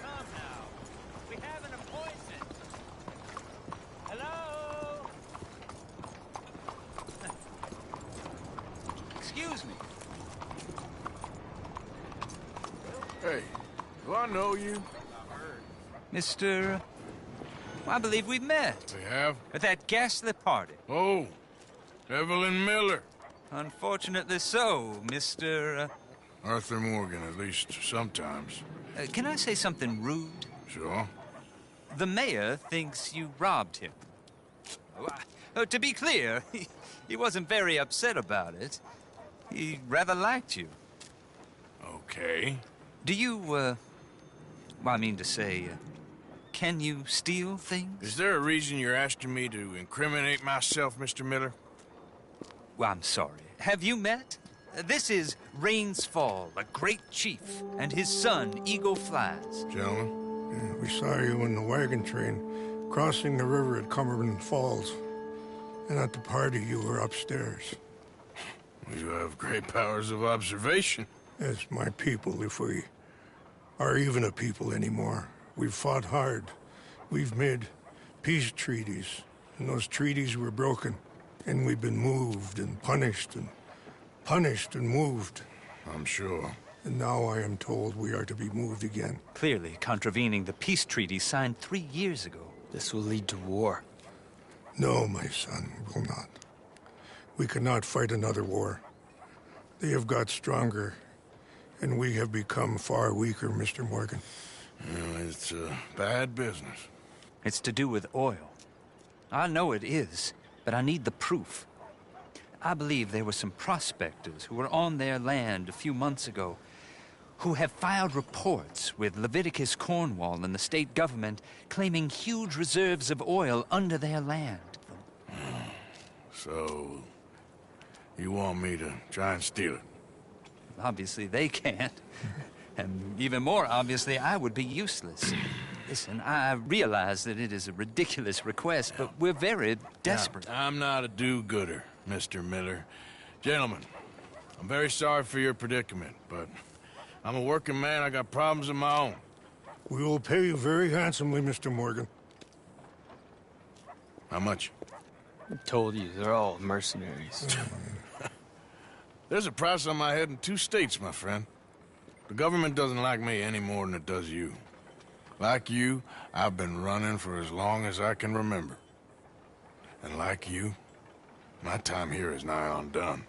N: Come now. We have an appointment. Hello? Excuse me.
A: Hey, do I know you?
N: Mr. I believe we met.
A: We have?
N: At that ghastly party.
A: Oh, Evelyn Miller.
N: Unfortunately so, Mr.
A: Arthur Morgan, at least sometimes.
N: Can I say something rude?
A: Sure.
N: The mayor thinks you robbed him. To be clear, he wasn't very upset about it. He rather liked you.
A: Okay.
N: Do you, well, I mean to say, can you steal things?
A: Is there a reason you're asking me to incriminate myself, Mr. Miller?
N: Well, I'm sorry. Have you met? This is Rains Fall, a great chief, and his son, Eagle Flies.
A: Gentlemen?
O: Yeah, we saw you in the wagon train crossing the river at Cumberland Falls. And at the party, you were upstairs.
A: You have great powers of observation.
O: Yes, my people, if we are even a people anymore. We've fought hard. We've made Peace treaties. And those treaties were broken. And we've been moved and punished and punished and moved.
A: I'm sure.
O: And now I am told we are to be moved again.
F: Clearly contravening the peace treaty signed 3 years ago.
P: This will lead to war.
O: No, my son, it will not. We cannot fight another war. They have got stronger, and we have become far weaker, Mr. Morgan.
A: Well, it's bad business.
F: It's to do with oil. I know it is, but I need the proof. I believe there were some prospectors who were on their land a few months ago who have filed reports with Leviticus Cornwall and the state government claiming huge reserves of oil under their land.
A: So, you want me to try and steal it?
F: Obviously they can't. And even more obviously, I would be useless. Listen, I realize that it is a ridiculous request, but we're very desperate.
A: Now, I'm not a do-gooder, Mr. Miller. Gentlemen, I'm very sorry for your predicament, but I'm a working man. I got problems of my own.
O: We will pay you very handsomely, Mr. Morgan.
A: How much?
P: I told you, they're all mercenaries.
A: There's a price on my head in 2 states, my friend. The government doesn't like me any more than it does you. Like you, I've been running for as long as I can remember. And like you, my time here is nigh on done.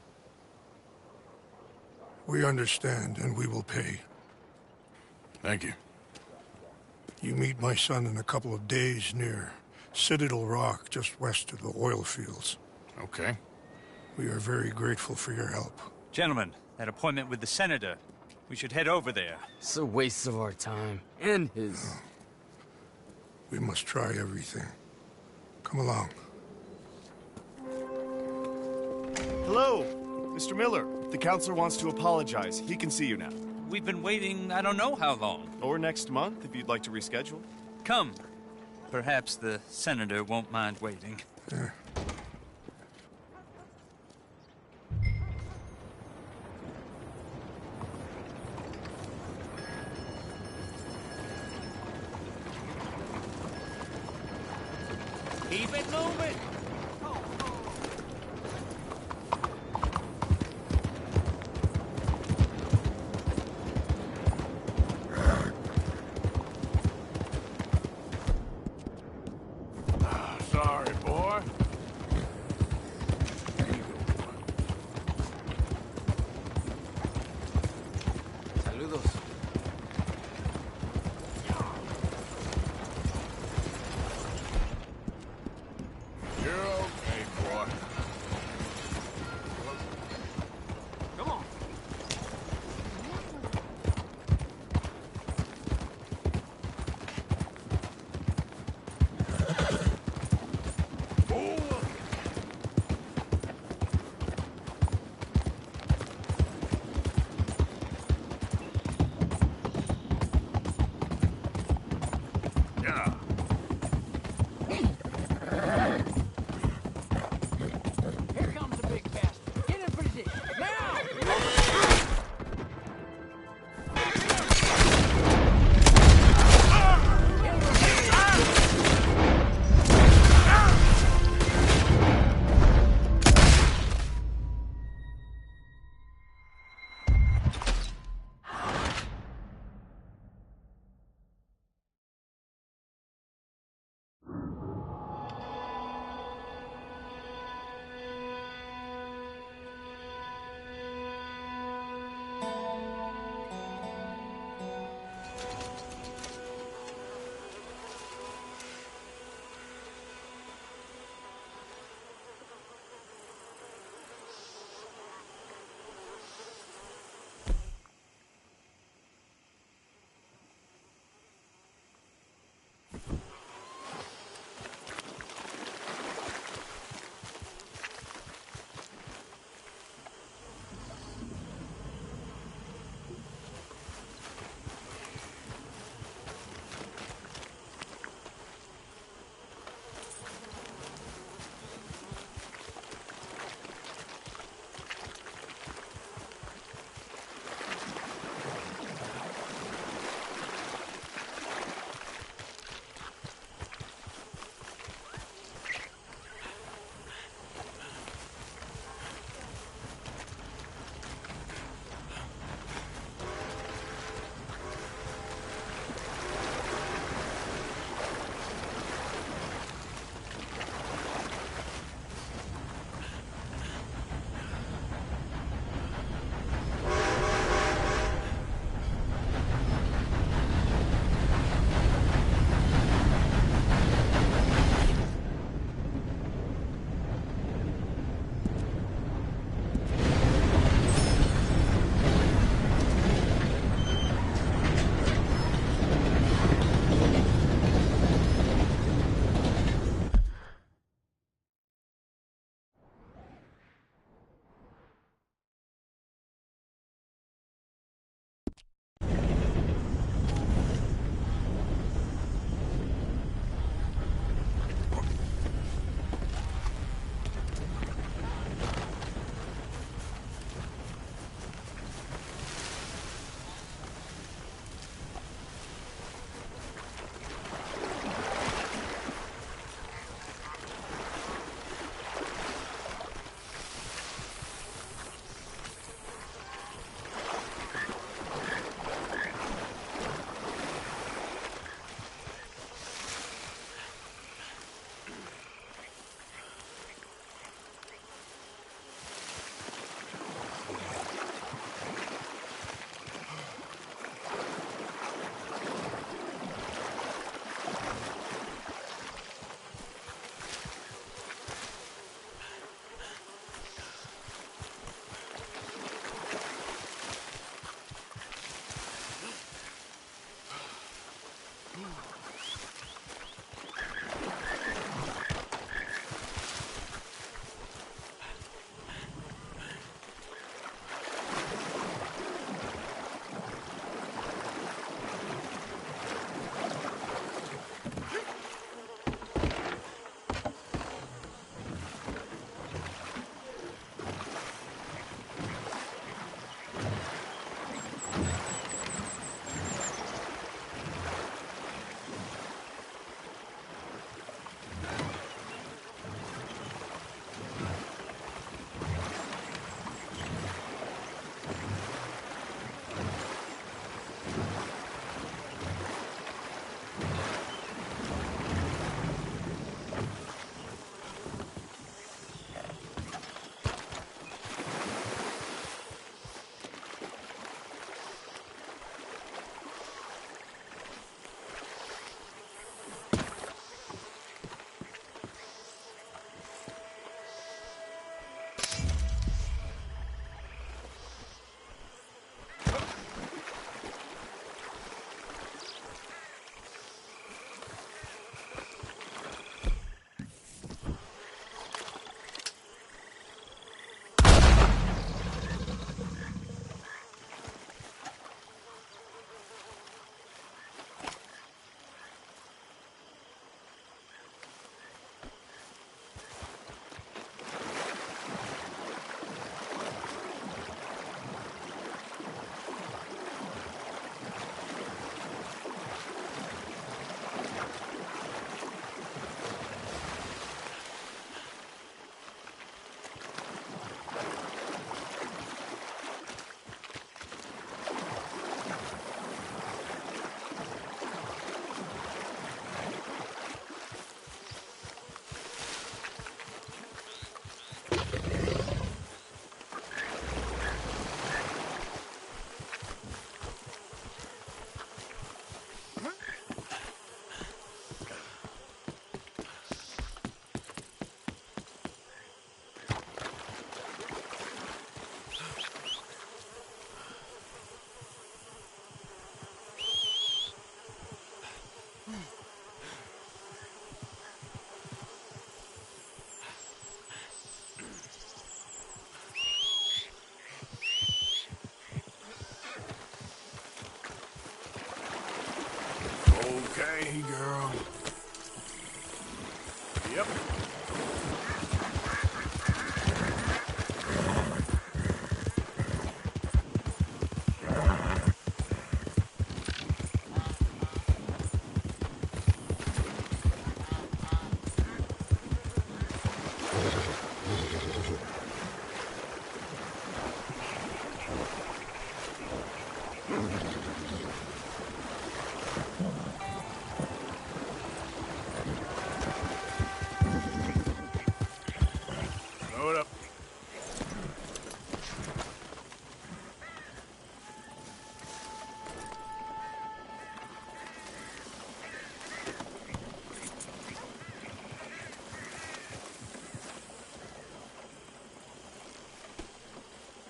O: We understand, and we will pay.
A: Thank you.
O: You meet my son in a couple of days near Citadel Rock, just west of the oil fields.
A: Okay.
O: We are very grateful for your help.
F: Gentlemen, that appointment with the senator. We should head over there.
P: It's a waste of our time. And his.
O: We must try everything. Come along.
Q: Hello, Mr. Miller. The counselor wants to apologize. He can see you now.
F: We've been waiting I don't know how long.
Q: Or next month, if you'd like to reschedule.
F: Come. Perhaps the senator won't mind waiting.
B: Keep it moving!
A: Sorry, boy.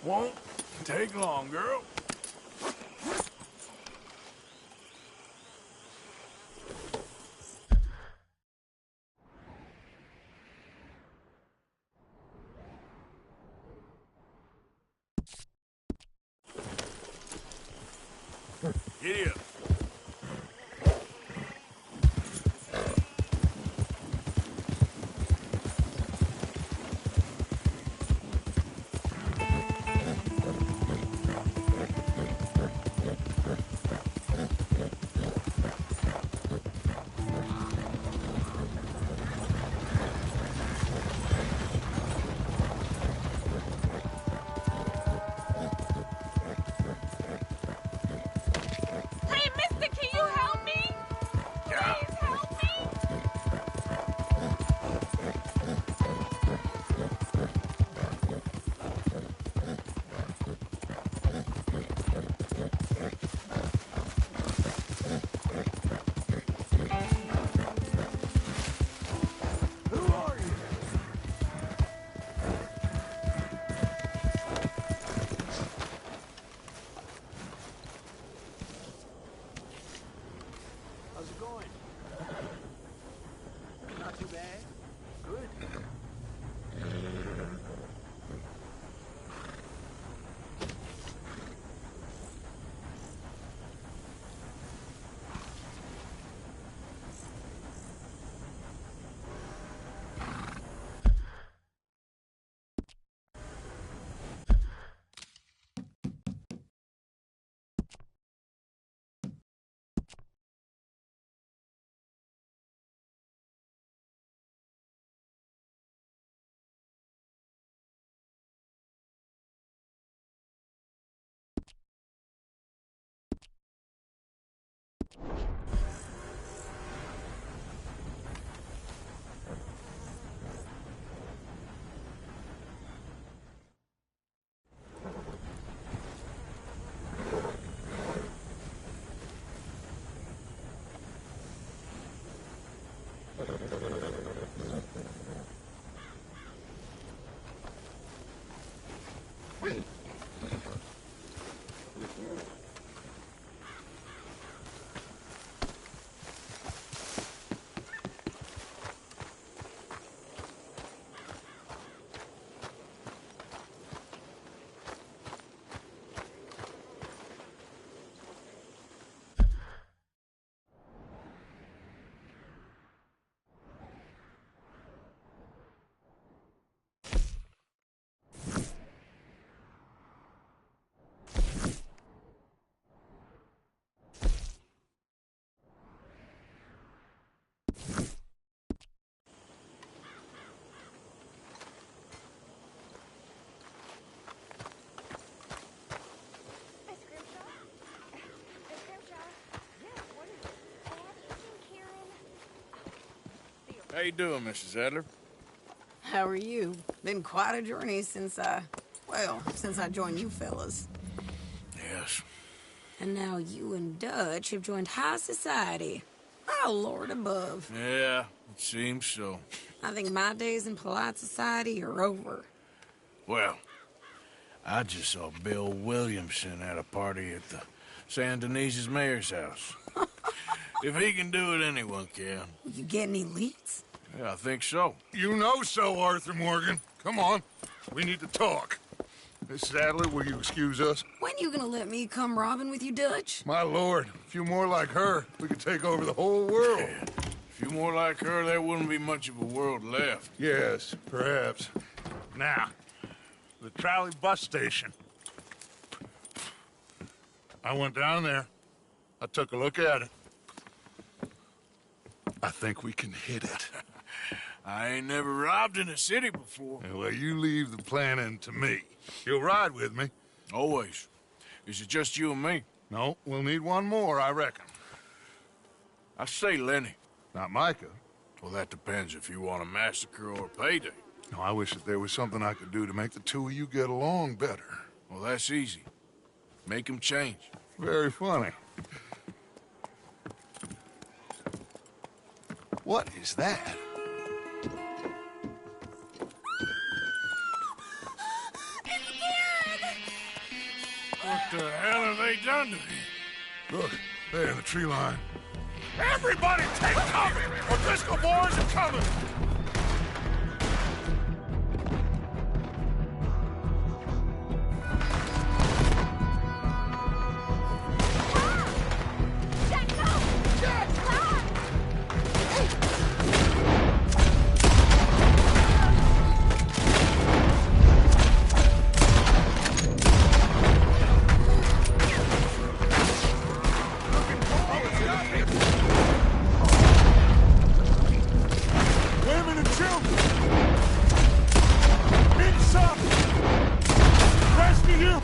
A: Won't take long, girl. Giddy up.
K: Hey, mister, can you help me? Please help me.
A: Who are you?
B: How's it going? Not too bad. Good.
A: How you doing, Mrs. Adler?
D: How are you? Been quite a journey since I joined you fellas.
A: Yes.
D: And now you and Dutch have joined high society. Oh, Lord above.
A: Yeah, it seems so.
D: I think my days in polite society are over.
A: Well, I just saw Bill Williamson at a party at the San Denise's mayor's house. If he can do it, anyone can.
D: You get any leads?
A: Yeah, I think so.
C: You know so, Arthur Morgan. Come on. We need to talk. Mrs. Adler, will you excuse us?
D: When you gonna let me come robbing with you, Dutch?
C: My lord, a few more like her, we could take over the whole world.
A: Yeah. A few more like her, there wouldn't be much of a world left.
C: Yes, perhaps. Now, the trolley bus station. I went down there. I took a look at it. I think we can hit it.
A: I ain't never robbed in a city before.
C: Well, you leave the planning to me. You'll ride with me?
A: Always. Is it just you and me?
C: No, we'll need one more, I reckon.
A: I say Lenny.
C: Not Micah.
A: Well, that depends if you want a massacre or a payday.
C: No, I wish that there was something I could do to make the two of you get along better.
A: Well, that's easy. Make them change.
C: Very funny. What is that?
K: It's Karen!
A: they done to him?
O: Look, there in the tree line.
C: Everybody take cover! O'Driscoll boys are coming! Women and children! Inside! Rest of you!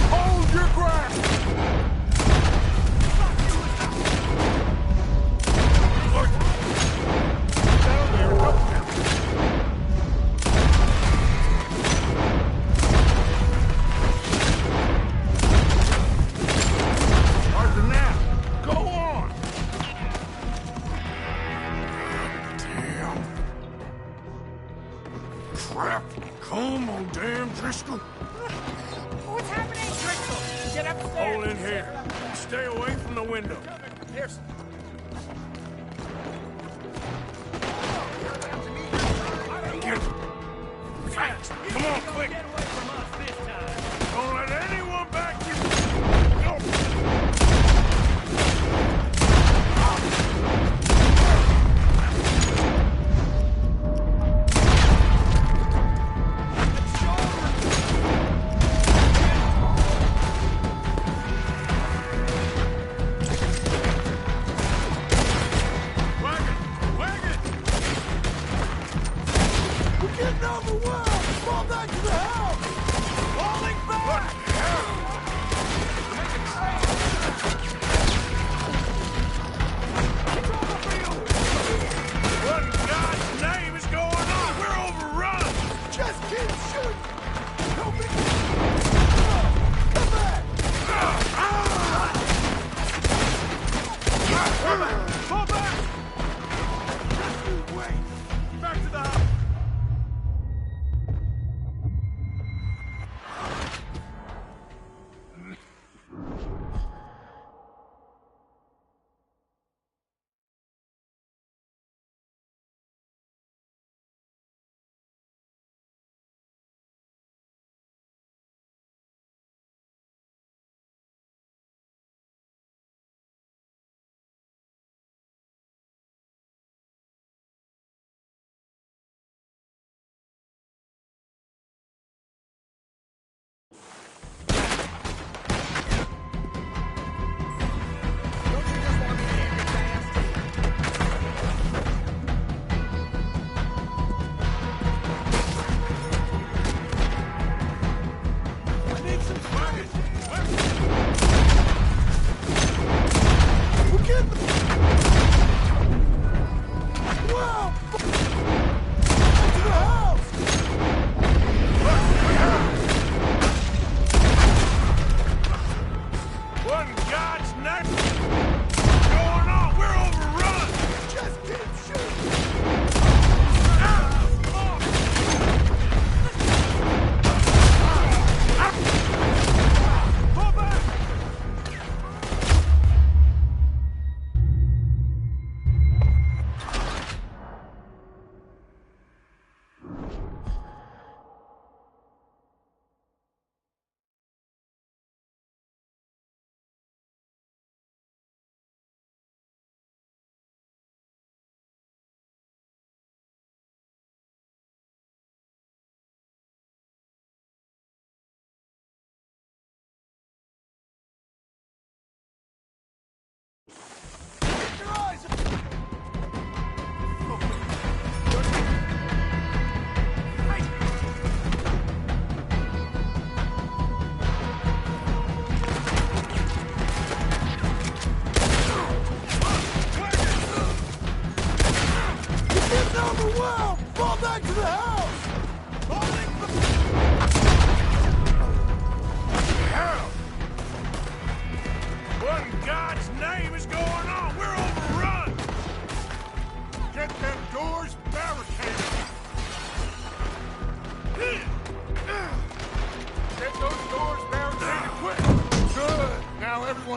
C: Hold your ground! Look! Down there, help them! Arthur, now! Go on!
A: Crap! Come on, damn Driscoll!
R: What's happening? Driscoll, get upstairs.
A: Hold in here. Stay away from the window.
R: Here's...
A: Get fast! Come on, quick! Don't let anyone back you! Go!
C: We're getting overwhelmed! Fall back to the house! Falling back!
A: What in God's name is going on? We're overrun!
C: Just keep shooting! Help me! Come back! Fall back! Just you wait! Back to the house!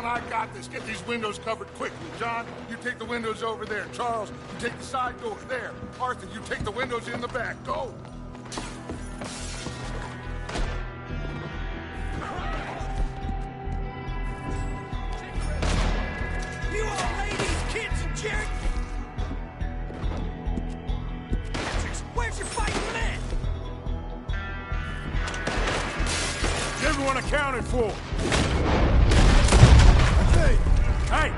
C: Son, I got this. Get these windows covered quickly. John, you take the windows over there. Charles, you take the side door there. Arthur, you take the windows in the back. Go!
R: You all ladies, kids, and jerks! Where's your fighting men?
A: Is everyone accounted for? Hey!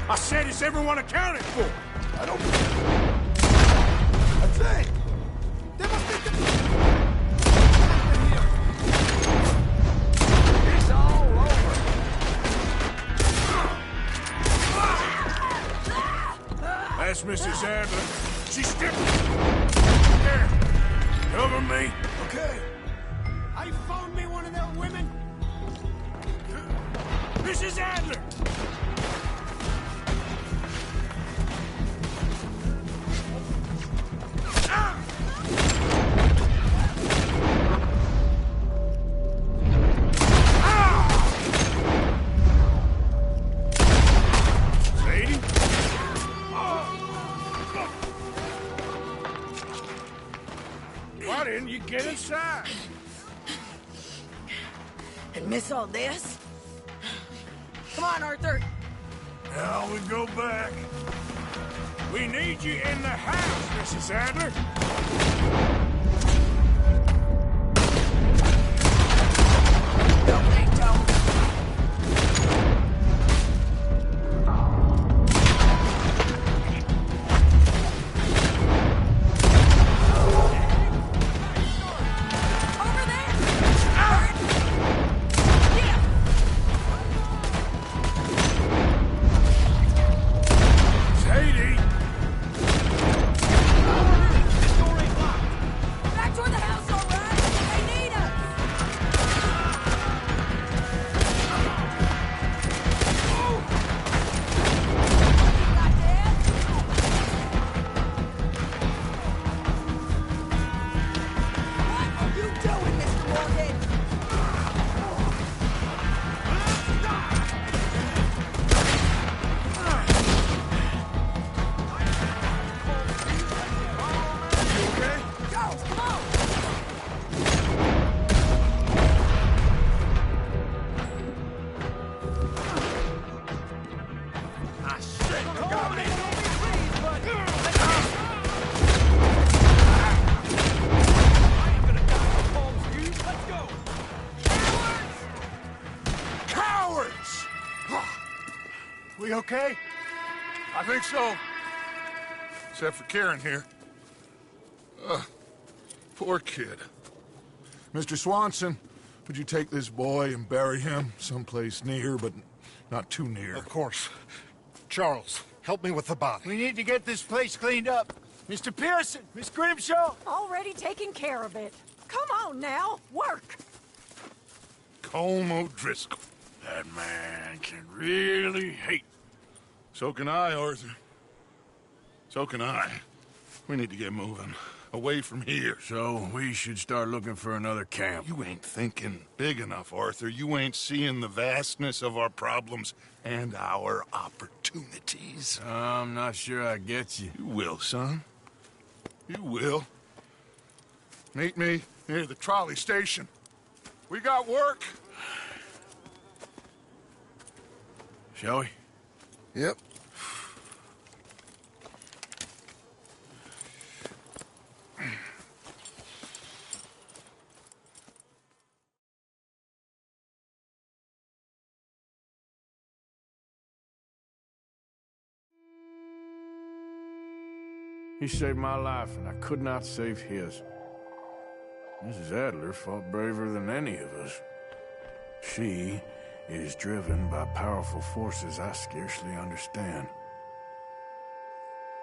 A: I said, is everyone accounted for?
C: I don't... That's it! There must be... It's all over!
A: That's Mrs. Adler. She's still... There! Cover me.
R: Okay. I phoned me one of their women.
A: Mrs. Adler! Sadie? Why didn't you get inside?
D: And miss all this? Come on, Arthur.
A: Now we go back. We need you in the house, Mrs. Adler.
C: We okay? I think so. Except for Karen here. Poor kid. Mr. Swanson, would you take this boy and bury him someplace near, but not too near?
J: Of course. Charles, help me with the body.
H: We need to get this place cleaned up. Mr. Pearson, Miss Grimshaw.
E: Already taking care of it. Come on now, work.
C: Colm O'Driscoll.
A: That man can really hate.
C: So can I, Arthur. So can I. We need to get moving. Away from here.
A: So we should start looking for another camp.
C: You ain't thinking big enough, Arthur. You ain't seeing the vastness of our problems and our opportunities.
A: I'm not sure I get you.
C: You will, son. You will. Meet me near the trolley station. We got work.
A: Shall we?
C: Yep.
A: He saved my life, and I could not save his. Mrs. Adler fought braver than any of us. She is driven by powerful forces I scarcely understand.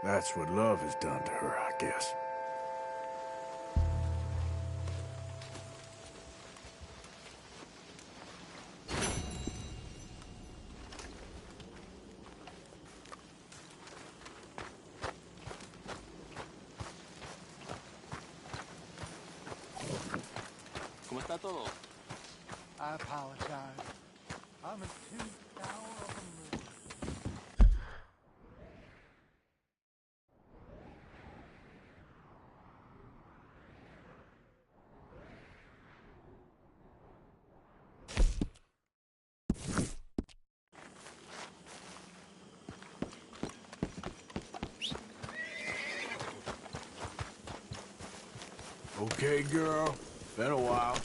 A: That's what love has done to her, I guess.
P: ¿Cómo está todo?
H: I apologize. I'm as too
A: Okay, girl. Been a while.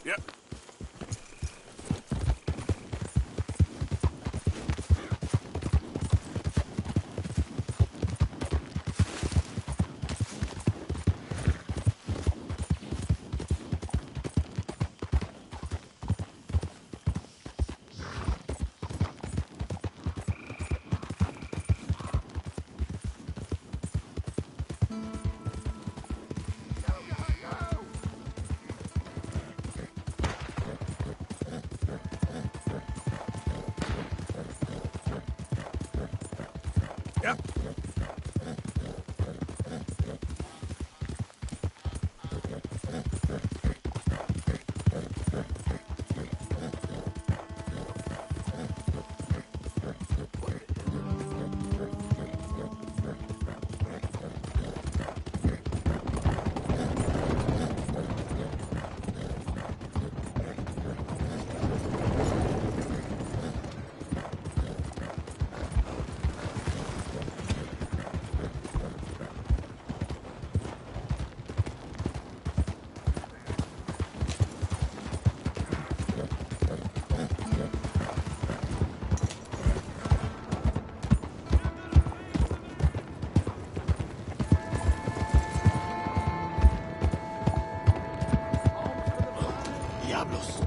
A: Yep. Yep.
R: Diablos.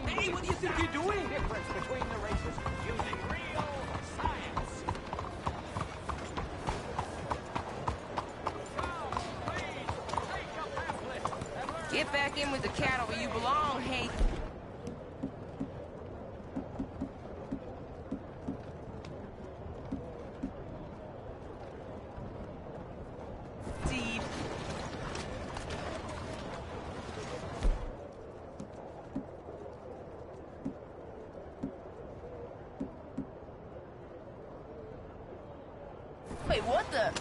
G: Hey, what do you think you're doing? Difference between the races using real science.
S: Get back in with the cattle where you belong, hey. Steve. Wait, what the?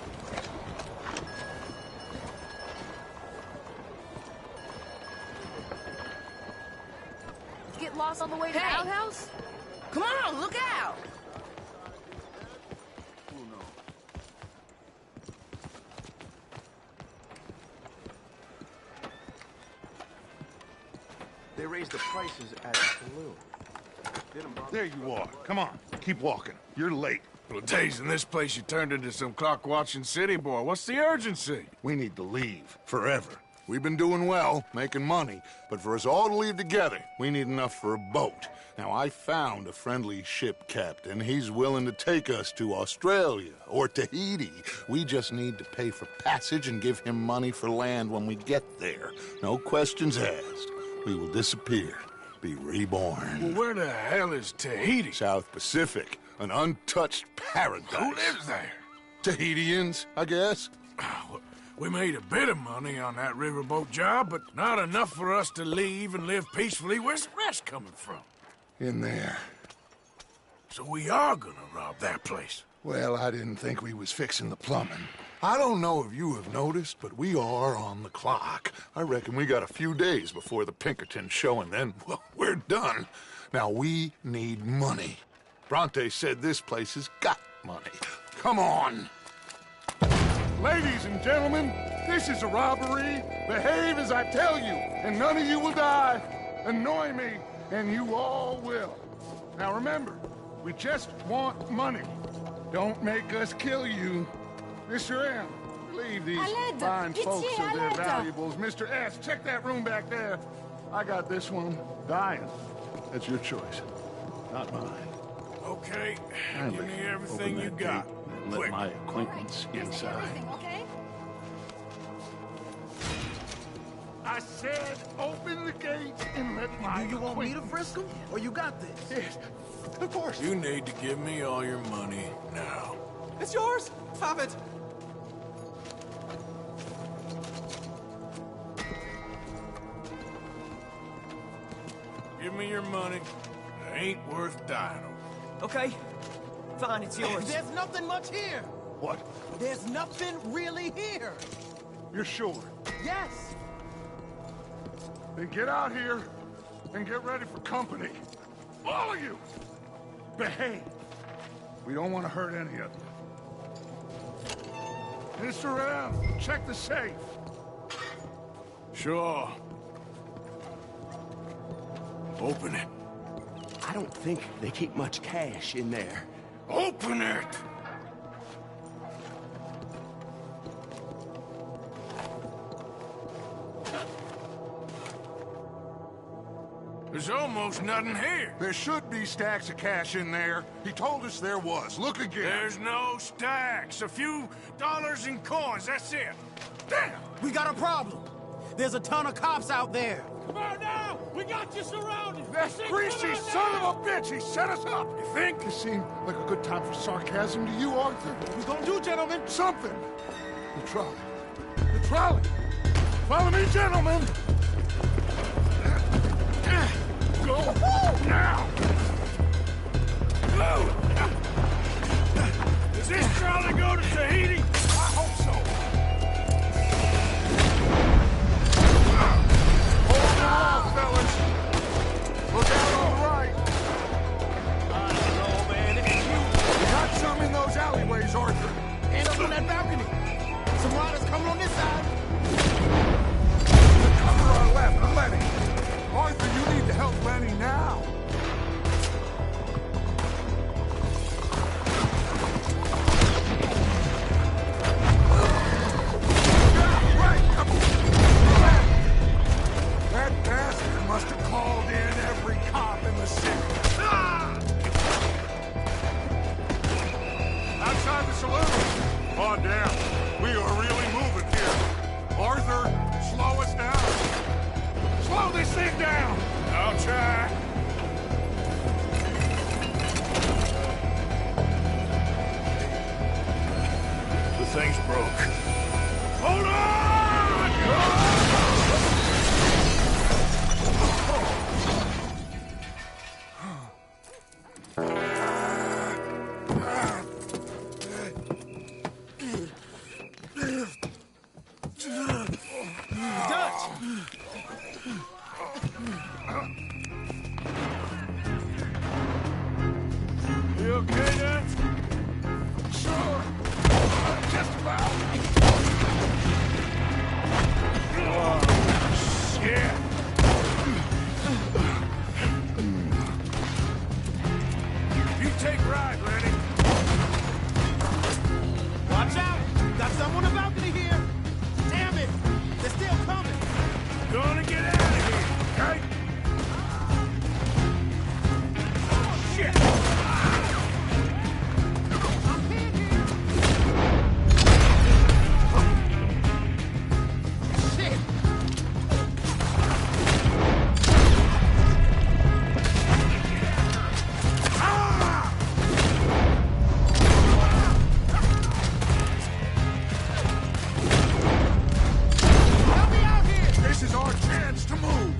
E: Get lost on the way to the outhouse?
S: Come on, look out!
Q: They raised the prices at the saloon.
C: There you are. Come on, keep walking. You're late.
A: Well, days in this place, you turned into some clock-watching city boy. What's the urgency?
C: We need to leave. Forever. We've been doing well, making money, but for us all to leave together, we need enough for a boat. Now, I found a friendly ship captain. He's willing to take us to Australia or Tahiti. We just need to pay for passage and give him money for land when we get there. No questions asked. We will disappear, be reborn.
A: Well, where the hell is Tahiti?
C: South Pacific, an untouched paradise.
A: Who lives there?
C: Tahitians, I guess.
A: We made a bit of money on that riverboat job, but not enough for us to leave and live peacefully. Where's the rest coming from?
C: In there.
A: So we are gonna rob that place.
C: Well, I didn't think we was fixing the plumbing. I don't know if you have noticed, but we are on the clock. I reckon we got a few days before the Pinkertons show, and then, well, we're done. Now, we need money. Bronte said this place has got money. Come on! Ladies and gentlemen, this is a robbery. Behave as I tell you, and none of you will die. Annoy me, and you all will. Now remember, we just want money. Don't make us kill you. Mr. M, leave these fine folks of their valuables. Mr. S, check that room back there. I got this one. Dying. That's your choice, not mine.
A: Okay, give me everything you got.
C: Let
A: Quick.
C: my acquaintance inside.
E: Okay?
C: I said open the gate and let my...
R: Do you want me to frisk him? Or you got this?
C: Yes, of course.
A: You need to give me all your money now.
R: It's yours. Have it.
A: Give me your money. It ain't worth dying over.
R: Okay. Fine, it's yours. There's nothing much here.
C: What?
R: There's nothing really here.
C: You're sure?
R: Yes.
C: Then get out here and get ready for company. All of you! Behave. We don't want to hurt any of you. Mr. M, check the safe.
A: Sure. Open it.
L: I don't think they keep much cash in there.
A: Open it! There's almost nothing here.
C: There should be stacks of cash in there. He told us there was. Look again.
A: There's no stacks. A few dollars in coins, that's it.
R: Damn! We got a problem. There's a ton of cops out there.
A: Come on now! We got you surrounded!
C: That greasy son of a bitch! He set us up! You think? This seemed like a good time for sarcasm to you, Arthur?
R: What we gonna do, gentlemen?
C: Something! The trolley. The trolley! Follow me, gentlemen! Go! Now!
A: Go! Does this trolley go to Tahiti?
C: I hope so! Fellas. Look out on the right.
R: I don't know, man.
C: You got some in those alleyways, Arthur.
R: And up on that balcony. Some riders coming on this side.
C: Cover our left, Lenny. Arthur, you need to help Lenny now. That bastard must have called in every cop in the city. Outside the saloon. On down. We are really moving here. Arthur, slow us down. Slow this thing down.
A: I'll try. The thing's broke. Hold on! You okay, Dutch?
C: Sure. Just about.
A: Oh, shit. You take right, Lenny.
R: Watch out! Got someone on the balcony here. Damn it! They're still coming.
A: Gonna get out of here, okay? Shit!
C: This is our chance to move.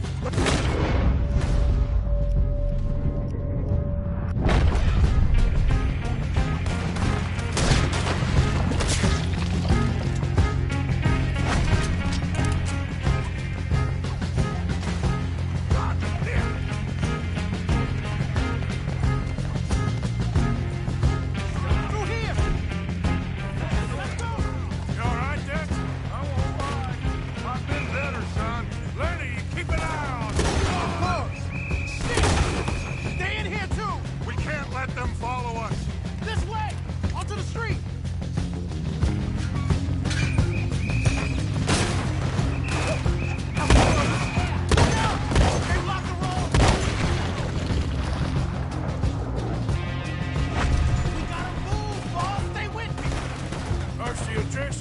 R: Through here. Let's go.
A: You all right, Dutch?
C: I won't lie. I've been better, son.
A: Lenny, keep an eye on
R: Of course. Shit! They in here too.
C: We can't let them follow us.
R: This way. Onto the street. They blocked the road. We gotta move, boss. Stay with me.
A: Mercy of Trish.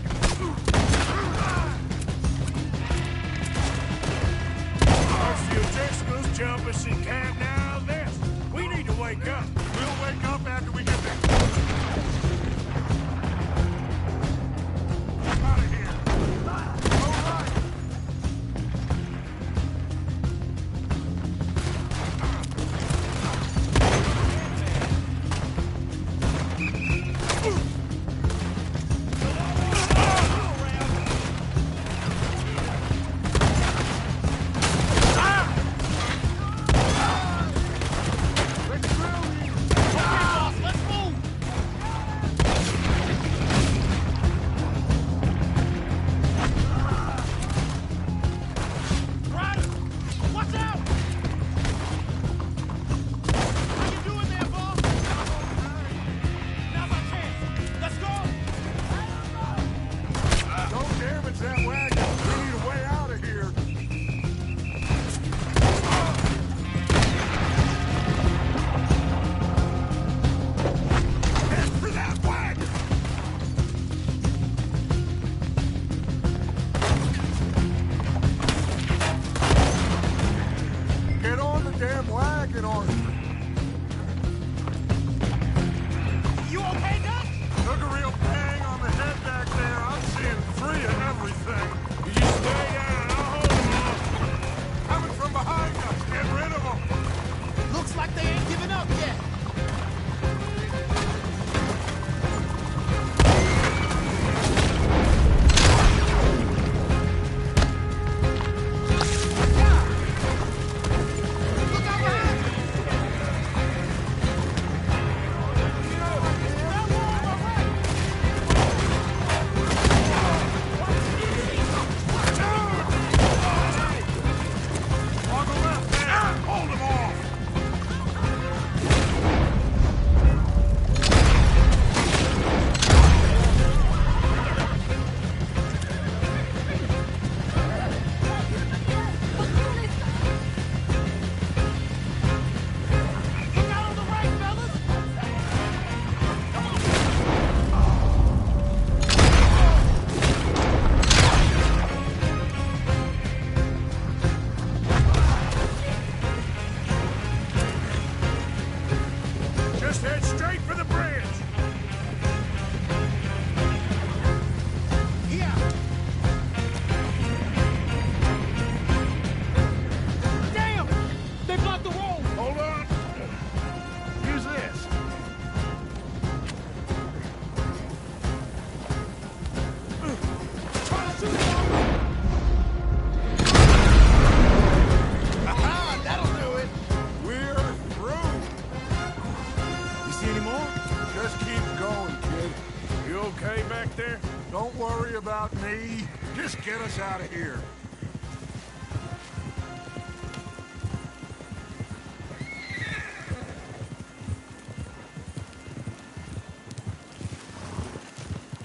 A: okay back there?
C: Don't worry about me. Just get us out of here.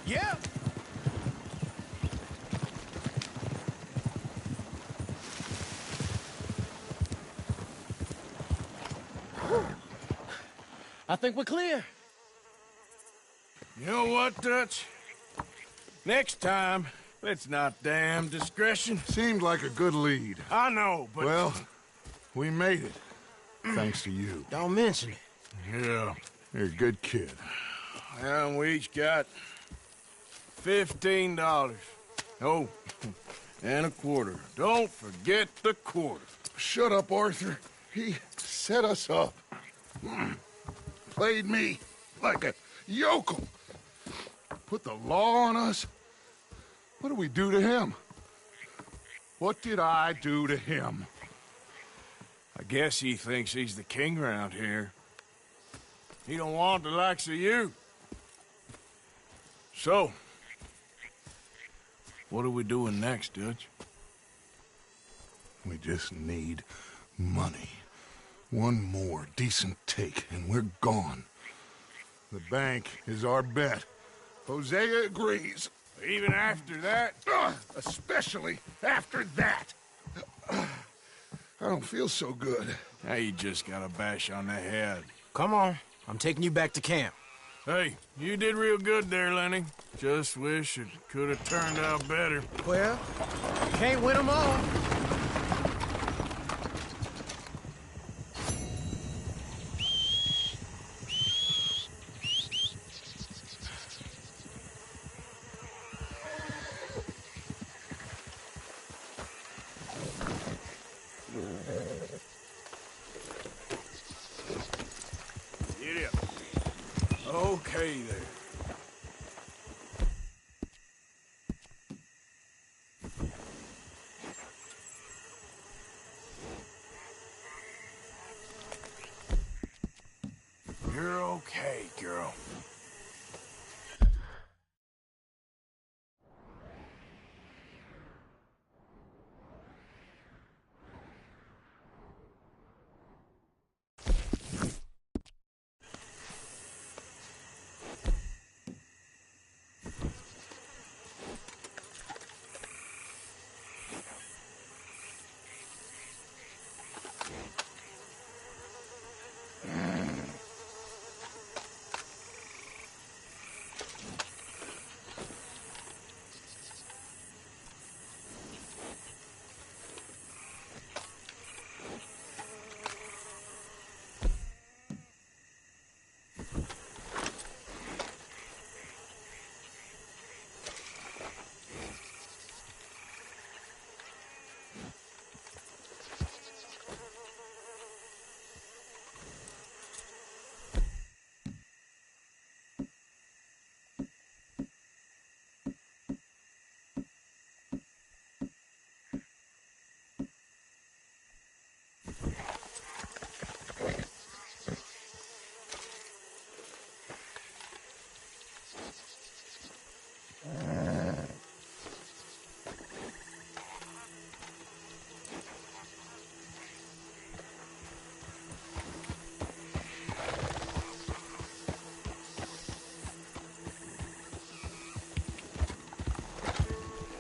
R: Yeah. I think we're clear.
A: You know what, Dutch? Next time, let's not damn discretion.
C: Seemed like a good lead.
A: I know, but...
C: Well, we made it. Thanks to you.
R: Don't mention it.
C: Yeah, you're a good kid.
A: And we each got $15. Oh, and a quarter. Don't forget the quarter.
C: Shut up, Arthur. He set us up. Played me like a yokel. Put the law on us. What did we do to him? What did I do to him?
A: I guess he thinks he's the king around here. He don't want the likes of you. So, what are we doing next, Dutch?
C: We just need money. One more decent take, and we're gone. The bank is our bet. Hosea agrees.
A: Even after that?
C: Especially after that. I don't feel so good.
A: Now you just got a bash on the head.
R: Come on. I'm taking you back to camp.
A: Hey, you did real good there, Lenny. Just wish it could have turned out better.
R: Well, can't win them all.
A: Okay there. You're okay, girl.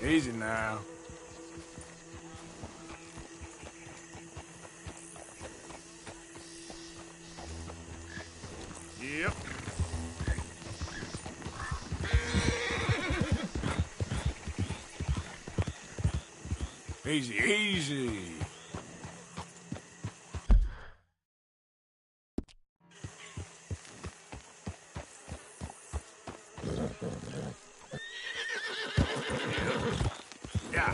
A: Easy now. Yep. Easy, easy. Yeah.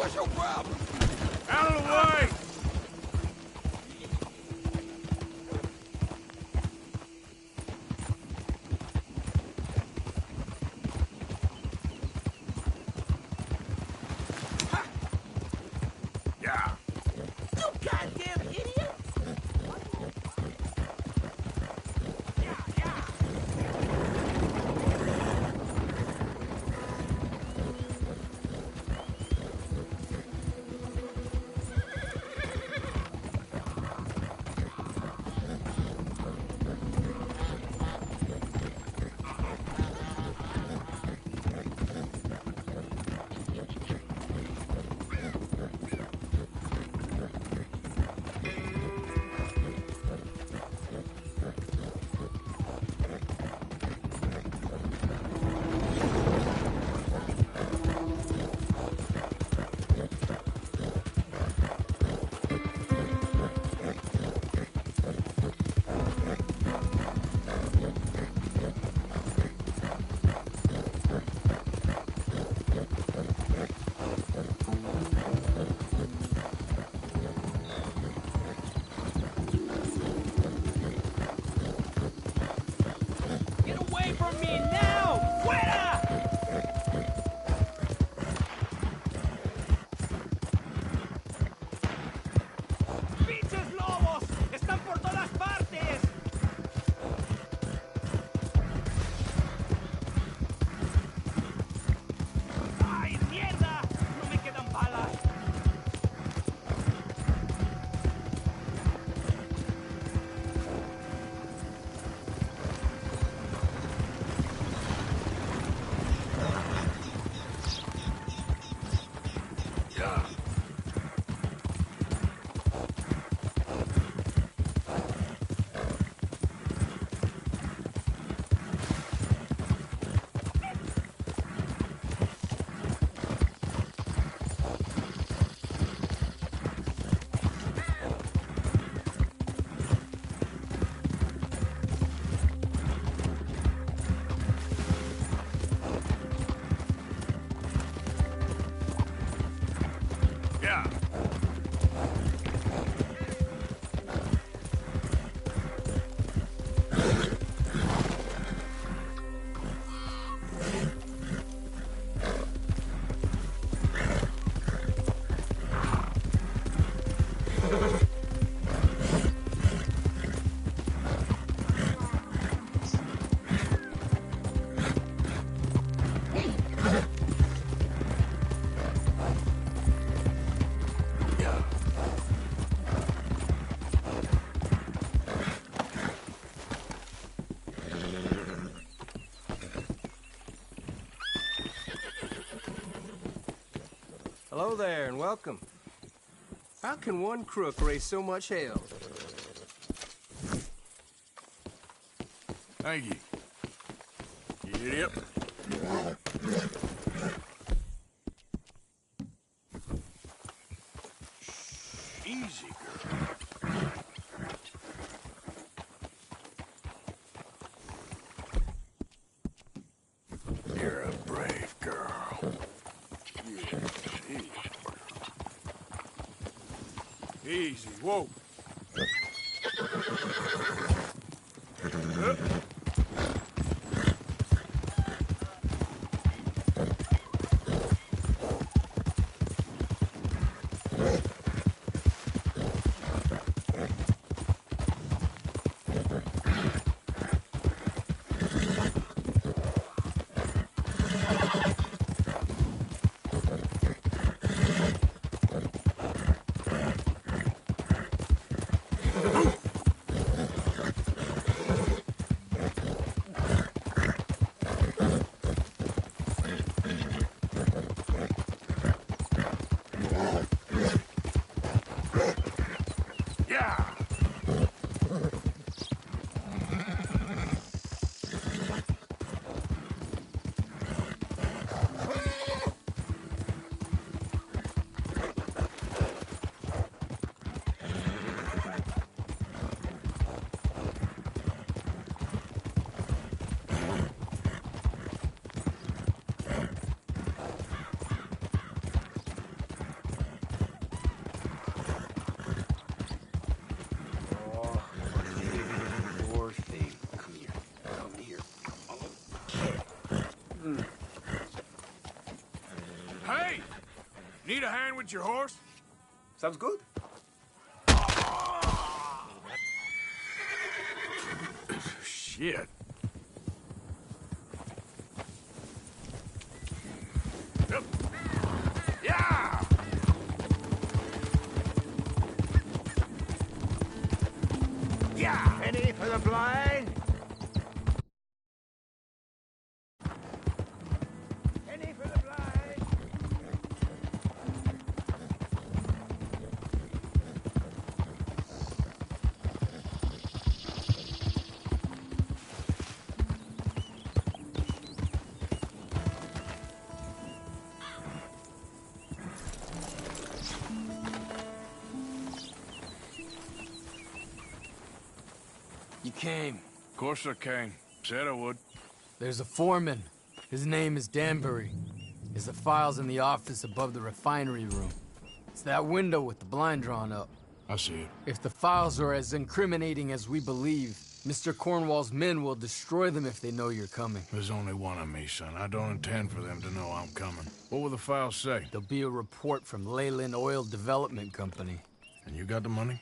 C: What's your problem?
A: Out of the way! Yeah.
T: You goddamn idiot! Get away from me now! ¡Fuera! ¡Pinches lobos! ¡Están por todas partes! ¡Ay, mierda! ¡No me quedan balas!
A: Yeah.
V: Hello there, and welcome. How can one crook raise so much hell?
A: Thank you. You idiot. Easy, girl. You're a brave girl. Easy, whoa. Need a hand with your horse?
Q: Sounds good.
A: Shit. Yep. Yeah! Yeah!
R: Penny for the blind. Penny for the blind.
I: You came.
A: Of course I came. Said I would.
I: There's a foreman. His name is Danbury. There's the files in the office above the refinery room. It's that window with the blind drawn up.
A: I see it.
I: If the files are as incriminating as we believe, Mr. Cornwall's men will destroy them if they know you're coming.
A: There's only one of me, son. I don't intend for them to know I'm coming. What will the files say?
I: There'll be a report from Leyland Oil Development Company.
A: And you got the money?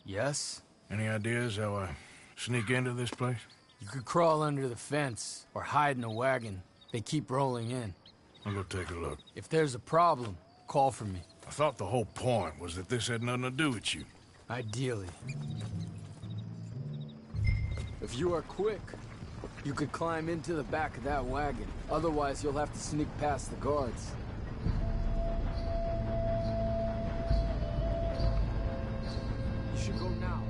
I: Yes?
A: Any ideas how I sneak into this place?
I: You could crawl under the fence or hide in a wagon. They keep rolling in.
A: I'll go take a look.
I: If there's a problem, call for me.
A: I thought the whole point was that this had nothing to do with you.
I: Ideally. If you are quick, you could climb into the back of that wagon. Otherwise, you'll have to sneak past the guards. You should go now.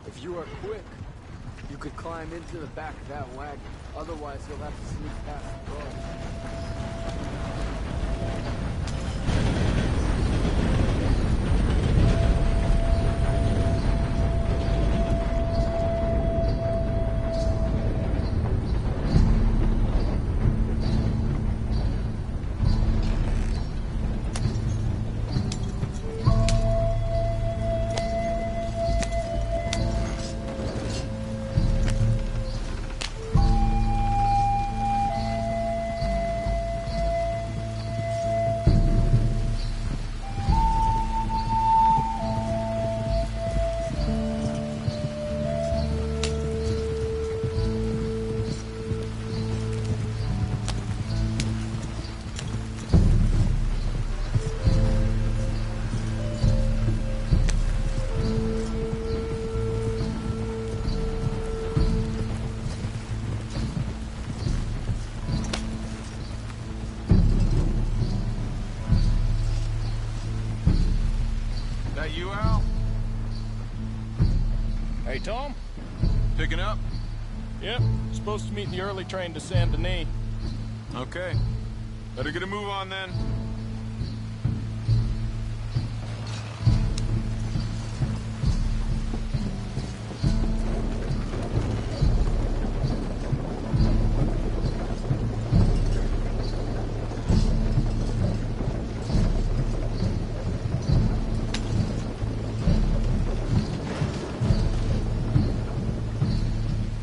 I: If you are quick, you could climb into the back of that wagon. Otherwise, you'll have to sneak past the guards.
C: That you, Al?
M: Hey, Tom?
C: Picking up?
M: Yep. Supposed to meet the early train to Saint Denis.
C: Okay. Better get a move on then.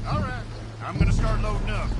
J: All right, I'm gonna start loading up.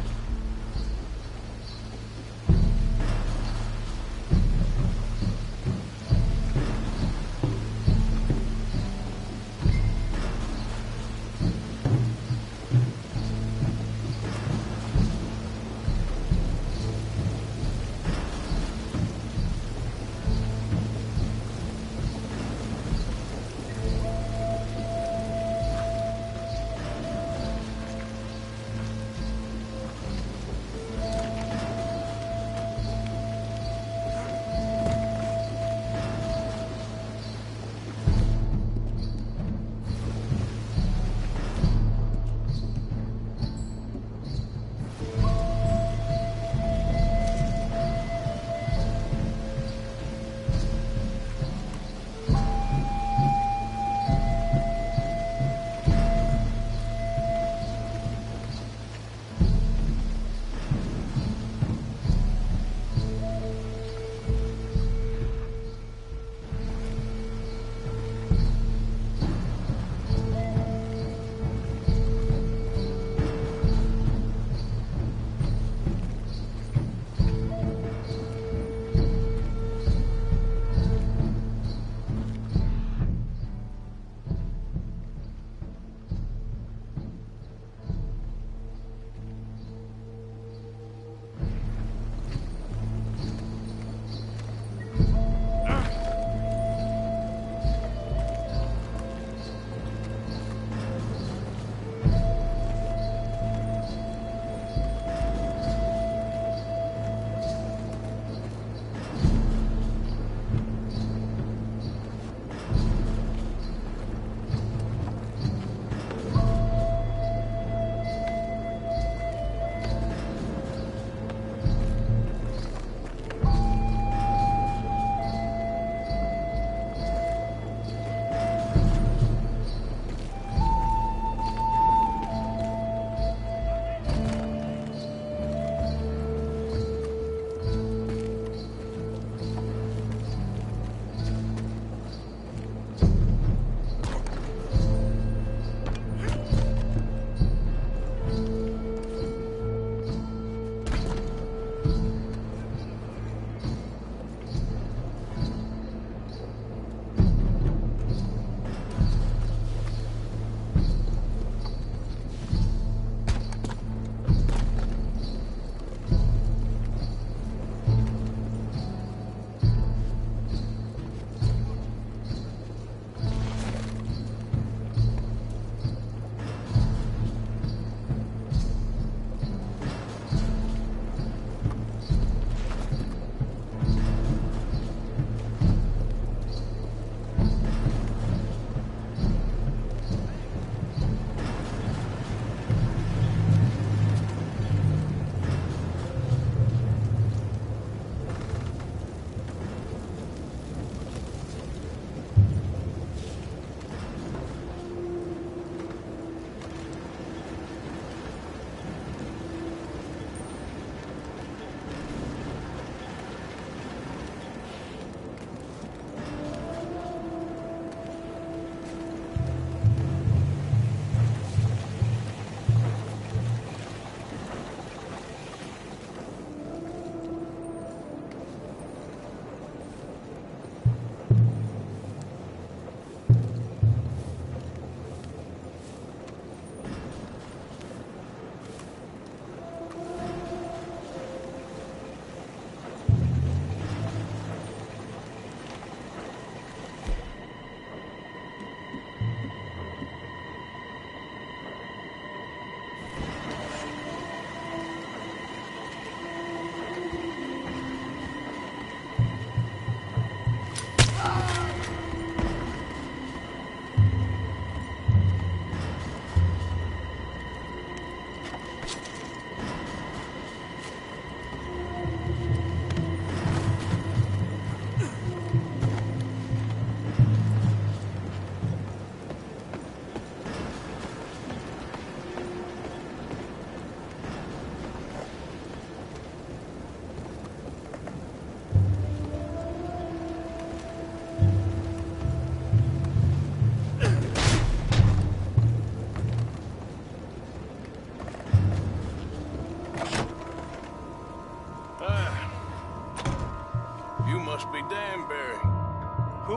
A: Who?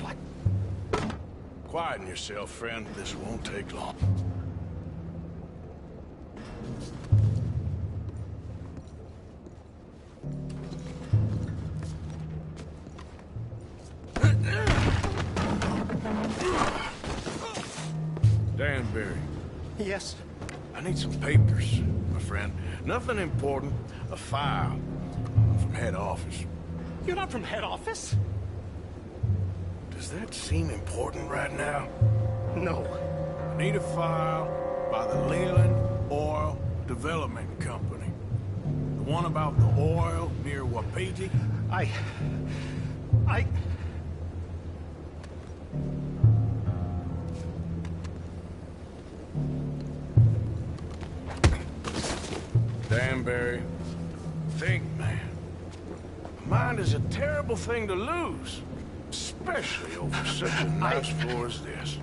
A: What? Quieten yourself, friend. This won't take long. Danbury.
R: Yes?
A: I need some papers, my friend. Nothing important. A file. I'm from head office.
R: You're not from head office?
A: Does that seem important right now?
R: No.
A: I need a file by the Leland Oil Development Company. The one about the oil near Wapiti?
R: I...
A: Danbury, think, man. A mind is a terrible thing to lose, especially over such a nice floor as this.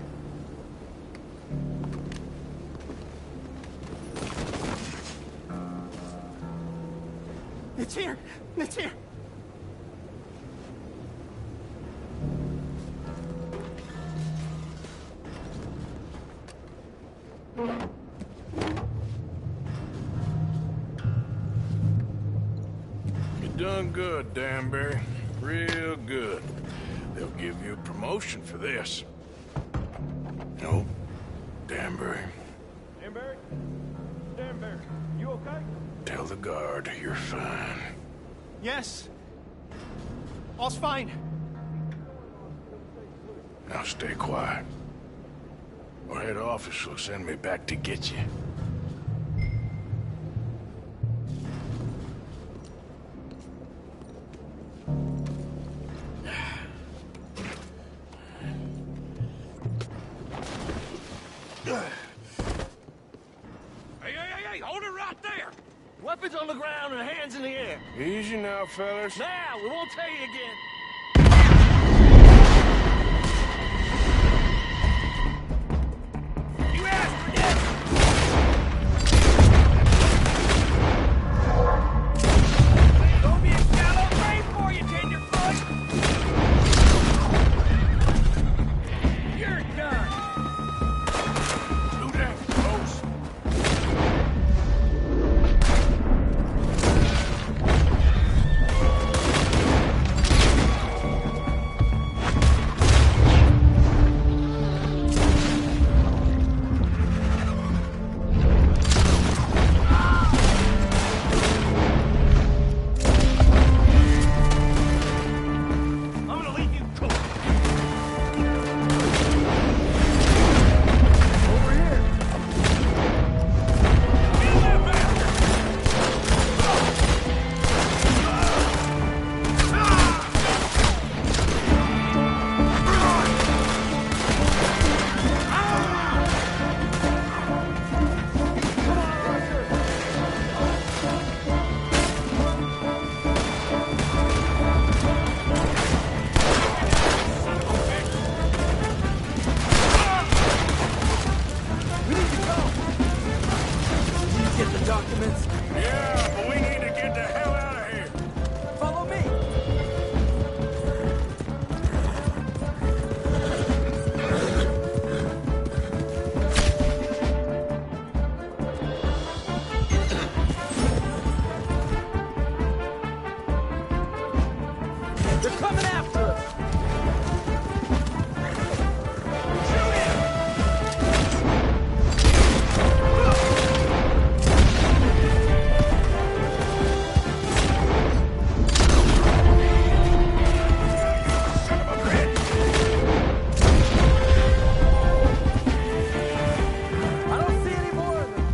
R: It's here! It's here!
A: You done good, Danbury. Real good. They'll give you a promotion for this. No, Danbury.
M: Danbury? Danbury, you okay?
A: Tell the guard you're fine.
R: Yes. All's fine.
A: Now stay quiet. Or head office will send me back to get you.
G: Hey, hold it right there! Weapons on the ground and hands in the air.
A: Easy now, fellas.
G: Now, we won't tell you again. You asked for this! Don't be a shallow grave for you, tenderfoot! You're done!
A: Do that close.
G: I'm gonna leave you cool.
R: Over here!
G: Feel that bastard!
I: Get the documents.
A: Yeah, but we need to get the hell out of here.
I: Follow me. They're coming after us. I don't see any more of them.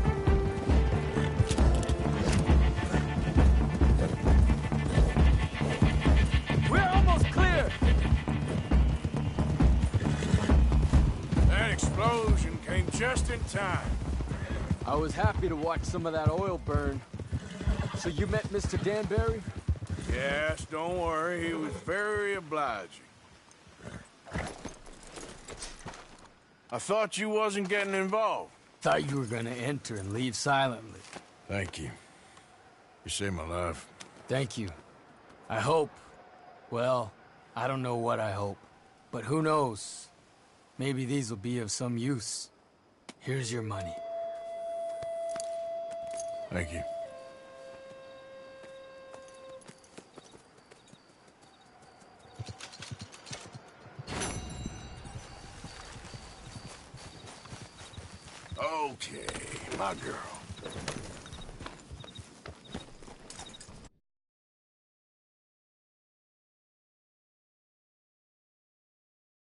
I: We're almost clear.
A: That explosion came just in time.
I: I was happy to watch some of that oil burn. So you met Mr. Danbury?
A: Yes, don't worry. He was very obliging. I thought you wasn't getting involved.
I: Thought you were gonna enter and leave silently.
A: Thank you. You saved my life.
I: Thank you. I hope Well, I don't know what I hope. But who knows? Maybe these will be of some use. Here's your money.
O: Thank you.
A: Okay, my girl.